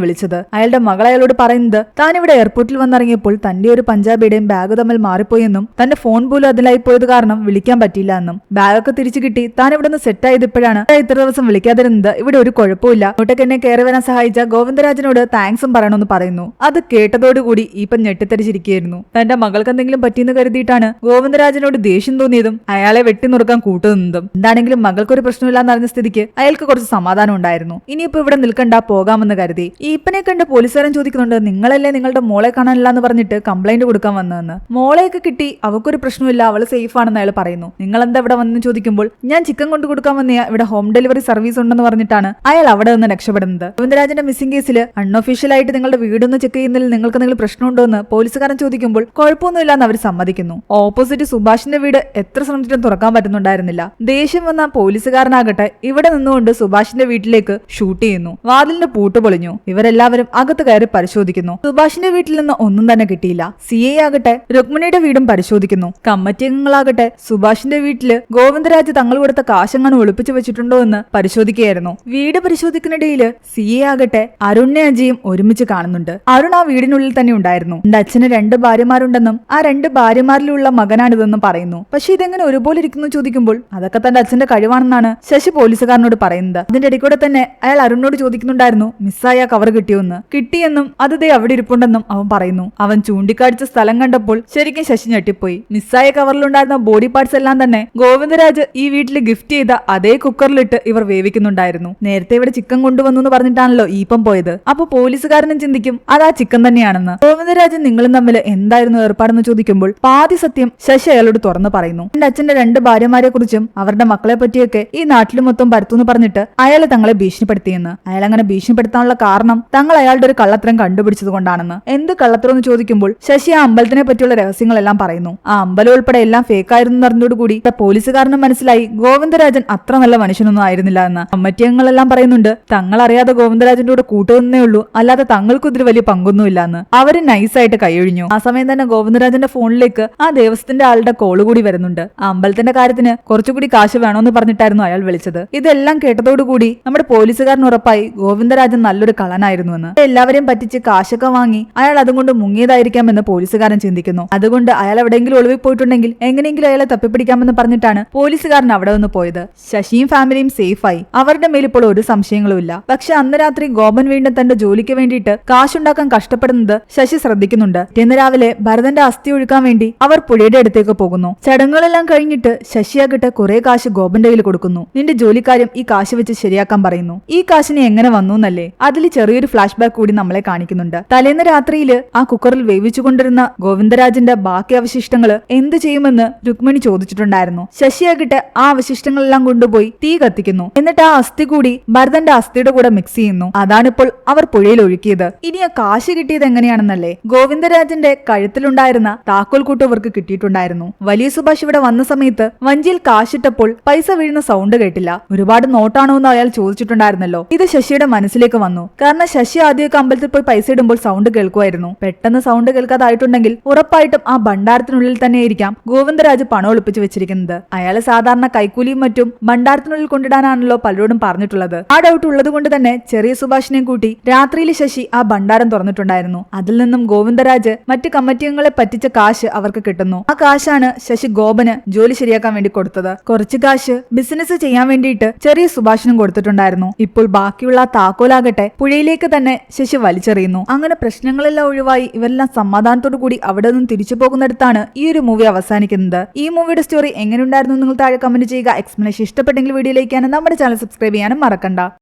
വിളിച്ചത്. അയാളുടെ മകൾ അയാളോട് പറയുന്നത് താൻ ഇവിടെ എയർപോർട്ടിൽ വന്നിറങ്ങിയപ്പോൾ തന്റെ ഒരു പഞ്ചാബിയുടെയും ബാഗ് തമ്മിൽ മാറിപ്പോയെന്നും തന്റെ ഫോൺ പോലും അതിലായി പോയത് കാരണം വിളിക്കാൻ പറ്റിയില്ല എന്നും ബാഗൊക്കെ തിരിച്ചു കിട്ടി താൻ ഇവിടെ നിന്ന് സെറ്റ് ആയത് ഇപ്പോഴാണ് ഇത്ര ദിവസം വിളിക്കാതിരുന്നത്. ഇവിടെ ഒരു കുഴപ്പമില്ല, ഇങ്ങോട്ടേക്ക് എന്നെ കയറി വരാൻ സഹായിച്ച ഗോവിന്ദരാജനോട് താങ്ക്സും പറയണമെന്ന് പറയുന്നു. അത് കേട്ടതോടുകൂടി ഈപ്പൻ ഞെട്ടിത്തരിച്ചിരിക്കുകയായിരുന്നു. തന്റെ മകൾക്ക് എന്തെങ്കിലും പറ്റിയെന്ന് കരുതിയിട്ടാണ് ഗോവിന്ദരാജനോട് ദേഷ്യം തോന്നിയതും അയാളെ വെട്ടിനുറുക്കാൻ കൂട്ടുനിന്നതും. എന്താണെങ്കിലും മകൾക്കൊരു പ്രശ്നമില്ലാന്ന് അറിഞ്ഞ സ്ഥിതിക്ക് അയാൾക്ക് കുറച്ച് സമാധാനം ഉണ്ടായിരുന്നു. ഇനിയിപ്പോ ഇവിടെ നിൽക്കണ്ട, പോകാമെന്ന് കരുതി. ഈപ്പനെ കണ്ട് പോലീസുകാരൻ ചോദിക്കുന്നുണ്ട് നിങ്ങളല്ലേ നിങ്ങളുടെ മോളെ കാണാനില്ല എന്ന് പറഞ്ഞിട്ട് കംപ്ലൈന്റ് കൊടുക്കാൻ വന്നതെന്ന്. മോളെയൊക്കെ കിട്ടി, അവക്കൊരു പ്രശ്നമില്ല, അവള് സേഫ് ആണെന്ന് അയാൾ പറയുന്നു. നിങ്ങൾ എന്താ ഇവിടെ വന്നെന്ന് ചോദിക്കുമ്പോൾ ഞാൻ ചിക്കൻ കൊണ്ടു കൊടുക്കാൻ വന്നിയ ഇവിടെ ഹോം ഡെലിവറി സർവീസ് ഉണ്ടെന്ന് പറഞ്ഞിട്ടാണ് അയാൾ അവിടെ നിന്ന് രക്ഷപ്പെടുന്നത്. ഗോവിന്ദരാജന്റെ മിസ്സിംഗ് കേസിൽ അൺഒഫീഷ്യലായിട്ട് നിങ്ങളുടെ വീടൊന്ന് ചെക്ക് ചെയ്യുന്നതിൽ നിങ്ങൾക്ക് എന്തെങ്കിലും പ്രശ്നമുണ്ടോ എന്ന് പോലീസുകാരൻ ചോദിക്കുമ്പോൾ കുഴപ്പമൊന്നുമില്ലാന്ന് അവർ സമ്മതിക്കുന്നു. ഓപ്പോസിറ്റ് സുഭാഷിന്റെ വീട് എത്ര ശ്രമിച്ചിട്ടും തുറക്കാൻ പറ്റുന്നുണ്ടായിരുന്നില്ല. ദേഷ്യം വന്ന പോലീസുകാരനാകട്ടെ ഇവിടെ നിന്നുകൊണ്ട് സുഭാഷിന്റെ വീട്ടിലേക്ക് ഷൂട്ട് ചെയ്യുന്നു. വാതിലിന്റെ പൂട്ട് പൊളിഞ്ഞു. ഇവരെല്ലാവരും അകത്ത് കയറി പരിശോധിക്കുന്നു. സുഭാഷിന്റെ വീട്ടിൽ നിന്ന് ഒന്നും തന്നെ കിട്ടിയില്ല. CI ആകട്ടെ രുക്മിണിയുടെ വീടും പരിശോധിക്കുന്നു. കമ്മിറ്റി അംഗങ്ങളാകട്ടെ സുഭാഷിന്റെ വീട്ടില് ഗോവിന്ദരാജ് തങ്ങൾ കൊടുത്ത കാശങ്ങാണ് ഒളിപ്പിച്ചു വെച്ചിട്ടുണ്ടോ എന്ന് പരിശോധിക്കുകയായിരുന്നു. വീട് പരിശോധിക്കുന്നിടയില് CI ആകട്ടെ അരുണിനെ അജയും ഒരുമിച്ച് കാണുന്നുണ്ട്. അരുൺ ആ വീടിനുള്ളിൽ തന്നെ ഉണ്ടായിരുന്നു. എന്റെ അച്ഛന് 2 ഭാര്യമാരുണ്ടെന്നും ആ 2 ഭാര്യമാരിലുള്ള മകനാണിതെന്നും പറയുന്നു. പക്ഷെ ഇതെങ്ങനെ ഒരുപോലെ ഇരിക്കുന്നു ചോദിക്കുമ്പോൾ അതൊക്കെ തന്റെ അച്ഛന്റെ കഴിവാണെന്നാണ് ശശി പോലീസുകാരനോട് പറയുന്നത്. അതിന്റെ ഇടയ്ക്കൂടെ തന്നെ അയാൾ അരുണിനോട് ചോദിക്കുന്നുണ്ടായിരുന്നു മിസ്സായ കവർ കിട്ടിയോന്ന്. കിട്ടിയെന്നും അത് ദേ അവിടെ ഇരിപ്പുണ്ടെന്നും അവൻ പറയുന്നു. അവൻ ചൂണ്ടിക്കാണിച്ച സ്ഥലം കണ്ടപ്പോൾ ശരിക്കും ശശി ഞെട്ടിപ്പോയി. മിസ്സായ കവറിലുണ്ടായിരുന്ന ബോഡി പാർട്സ് എല്ലാം തന്നെ ഗോവിന്ദരാജ് ഈ വീട്ടിൽ ഗിഫ്റ്റ് ചെയ്ത അതേ കുക്കറിലിട്ട് ഇവർ വേവിക്കുന്നുണ്ടായിരുന്നു. നേരത്തെ ഇവിടെ ചിക്കൻ കൊണ്ടുവന്നു എന്ന് പറഞ്ഞിട്ടാണല്ലോ ഈപ്പം പോയത്. അപ്പൊ പോലീസുകാരനും ചിന്തിക്കും അത് ആ ചിക്കൻ തന്നെയാണെന്ന്. ഗോവിന്ദരാജൻ നിങ്ങളും തമ്മിൽ എന്തായിരുന്നു ഏർപ്പാടെന്ന് ചോദിക്കുമ്പോൾ പാതി സത്യം ശശി അയാളോട് തുറന്നു പറയുന്നു. എന്റെ അച്ഛന്റെ 2 ഭാര്യമാരെ കുറിച്ചും അവരുടെ മക്കളെ പറ്റിയൊക്കെ ഈ നാട്ടിൽ മൊത്തം പരത്തുന്നു പറഞ്ഞിട്ട് അയാൾ തങ്ങളെ ഭീഷണിപ്പെടുത്തിയെന്ന്. അയാൾ അങ്ങനെ ഭീഷണിപ്പെടുത്താനുള്ള കാരണം തങ്ങൾ അയാളുടെ ഒരു കള്ളത്തരം കണ്ടുപിടിച്ചത് കൊണ്ടാണെന്ന്. എന്ത് കള്ളത്തരം എന്ന് ചോദിക്കുമ്പോൾ ശശി ആ അമ്പലത്തിനെ പറ്റിയുള്ള രഹസ്യങ്ങളെല്ലാം പറയുന്നു. ആ അമ്പലം ഉൾപ്പെടെ എല്ലാം ഫേക്കായിരുന്നു എന്നറിഞ്ഞോടുകൂടി പോലീസുകാരനും മനസ്സിലായി ഗോവിന്ദരാജൻ അത്ര നല്ല മനുഷ്യനൊന്നും ആയിരുന്നില്ല എന്ന്. കമ്മിറ്റി അംഗങ്ങളെല്ലാം പറയുന്നുണ്ട് തങ്ങൾ അറിയാതെ ഗോവിന്ദരാജന്റെ കൂടെ കൂട്ടുന്നേ ഉള്ളൂ, അല്ലാതെ തങ്ങൾക്കും ഇതിൽ വലിയ പങ്കൊന്നുമില്ല എന്ന്. അവര് നൈസായിട്ട് കൈ കൈയൊഴിഞ്ഞു. ആ സമയം തന്നെ ഗോവിന്ദരാജന്റെ ഫോണിലേക്ക് ആ ദേവസ്വത്തിന്റെ ആളുടെ കോള് കൂടി വരുന്നുണ്ട്. ആ അമ്പലത്തിന്റെ കാര്യത്തിന് കുറച്ചുകൂടി കാശ് വേണമെന്ന് പറഞ്ഞിട്ടായിരുന്നു അയാൾ വിളിച്ചത്. ഇതെല്ലാം കേട്ടതോടുകൂടി നമ്മുടെ പോലീസുകാരന് ഉറപ്പായി ഗോവിന്ദരാജൻ നല്ലൊരു കള്ളനായിരുന്നുവെന്ന്. എല്ലാവരെയും പറ്റിച്ച് കാശൊക്കെ വാങ്ങി അയാൾ അതുകൊണ്ട് മുങ്ങിയതായിരിക്കാമെന്ന് പോലീസുകാരൻ ചിന്തിക്കുന്നു. അതുകൊണ്ട് അയാൾ എവിടെയെങ്കിലും ഒളിവിൽ പോയിട്ടുണ്ടെങ്കിൽ എങ്ങനെയെങ്കിലും അയാളെ തപ്പിപ്പിടിക്കാമെന്ന് പറഞ്ഞിട്ടാണ് പോലീസുകാരൻ അവിടെ നിന്ന് പോയത്. ശശിയും ഫാമിലിയും സേഫായി. അവരുടെ മേൽ ഇപ്പോൾ ഒരു സംശയങ്ങളും ഇല്ല. പക്ഷെ അന്ന് രാത്രി ഗോപൻ വീണ്ടും തന്റെ ജോലിക്ക് വേണ്ടിയിട്ട് കാശുണ്ടാക്കാൻ കഷ്ടപ്പെടുന്നത് ശശി ശ്രദ്ധിക്കുന്നുണ്ട്. ഇന്ന് രാവിലെ ഭരതന്റെ അസ്ഥി ഒഴുക്കാൻ വേണ്ടി അവർ പുഴയുടെ അടുത്തേക്ക് പോകുന്നു. ചടങ്ങുകളെല്ലാം കഴിഞ്ഞിട്ട് ശശിയാകട്ടെ കുറെ കാശ് ഗോപന്റെ കയ്യിൽ കൊടുക്കുന്നു. നിന്റെ ജോലിക്കാര്യം ഈ കാശ് വെച്ച് ശരിയാക്കാൻ പറയുന്നു. ഈ കാശിന് എങ്ങനെ വന്നു എന്നല്ലേ അതിൽ ചെറിയൊരു ഫ്ലാഷ് ബാക്ക് കൂടി നമ്മളെ കാണിക്കുന്നുണ്ട്. തലേന്ന് രാത്രിയില് ആ കുക്കറിൽ വേവിച്ചുകൊണ്ടിരുന്ന ഗോവിന്ദരാജന്റെ ബാക്കി അവശിഷ്ടങ്ങള് എന്ത് ചെയ്യുമെന്ന് രുക്മിണി ചോദിച്ചിട്ടുണ്ടായിരുന്നു. ശശിയാകട്ടെ ആ അവശിഷ്ടങ്ങളെല്ലാം കൊണ്ടുപോയി തീ കത്തിക്കുന്നു. എന്നിട്ട് ആ അസ്ഥി കൂടി ഭരതന്റെ അസ്ഥിയുടെ കൂടെ മിക്സ് ചെയ്യുന്നു. അതാണിപ്പോൾ അവർ പുഴയിൽ ഒഴുക്കിയത്. ഇനി ആ കാശ് കിട്ടിയത് എങ്ങനെയാണെന്നല്ലേ? ഗോവിന്ദരാജന്റെ കഴുത്തിലുണ്ടായിരുന്ന താക്കോൽ കൂട്ട് അവർക്ക് കിട്ടിയിട്ടുണ്ടായിരുന്നു. വലിയ സുഭാഷ് ഇവിടെ വന്ന സമയത്ത് വഞ്ചിയിൽ കാശിട്ടപ്പോൾ പൈസ വീഴുന്ന സൗണ്ട് കേട്ടില്ല. ഒരുപാട് നോട്ടാണോ എന്ന് അയാൾ ചോദിച്ചിട്ടുണ്ടായിരുന്നല്ലോ. ഇത് ശശിയുടെ മനസ്സിലേക്ക് വന്നു. കാരണം ശശി ആദ്യമൊക്കെ അമ്പലത്തിൽ പോയി പൈസ ഇടുമ്പോൾ സൗണ്ട് കേൾക്കുമായിരുന്നു. പെട്ടെന്ന് സൗണ്ട് കേൾക്കാതായിട്ടുണ്ടെങ്കിൽ ഉറപ്പായിട്ടും ആ ഭണ്ഡാരത്തിനുള്ളിൽ തന്നെയായിരിക്കാം ഗോവിന്ദരാജ് പണം ഒളിപ്പിച്ചു വെച്ചിരിക്കുന്നത്. അയാൾ സാധാരണ കൈക്കൂലിയും മറ്റും ഭണ്ഡാരത്തിനുള്ളിൽ കൊണ്ടിടാനാണല്ലോ പലരോടും പറഞ്ഞിട്ടുള്ളത്. ആ ഡൗട്ട് ഉള്ളത് കൊണ്ട് തന്നെ ചെറിയ സുഭാഷിനെയും കൂട്ടി രാത്രിയിൽ ശശി ആ ഭണ്ഡാരം തുറന്നിട്ടുണ്ടായിരുന്നു. അതിൽ നിന്നും ഗോവിന്ദരാജ് മറ്റ് കമ്മിറ്റി അംഗങ്ങളെ പറ്റിച്ച കാശ് അവർക്ക് കിട്ടുന്നു. ആ കാശാണ് ശശി ഗോപന് ജോലി ശരിയാക്കാൻ വേണ്ടി കൊടുത്തത്. കുറച്ച് കാശ് ബിസിനസ് ചെയ്യാൻ വേണ്ടിയിട്ട് ചെറിയ സുഭാഷിനും കൊടുത്തിട്ടുണ്ടായിരുന്നു. ഇപ്പോൾ ബാക്കിയുള്ള താക്കോലാകട്ടെ പുഴയിലേക്ക് തന്നെ ശശി വലിച്ചെറിയുന്നു. അങ്ങനെ പ്രശ്നങ്ങളെല്ലാം ഒഴിവായി ഇവരെല്ലാം സമാധാനത്തോടു കൂടി അവിടെ നിന്ന് തിരിച്ചു പോകുന്നിടത്താണ് ഈ ഒരു മൂവി അവസാനിക്കുന്നത്. ഈ മൂവിയുടെ സ്റ്റോറി എങ്ങനെയുണ്ടായിരുന്നു നിങ്ങൾ താഴെ കമന്റ് ചെയ്യുക. എക്സ്പ്ലനേഷൻ ഇഷ്ടപ്പെട്ടെങ്കിൽ വീഡിയോ ലൈക്ക് ചെയ്യാനും നമ്മുടെ ചാനൽ സബ്സ്ക്രൈബ് ചെയ്യാനും മറക്കണ്ട.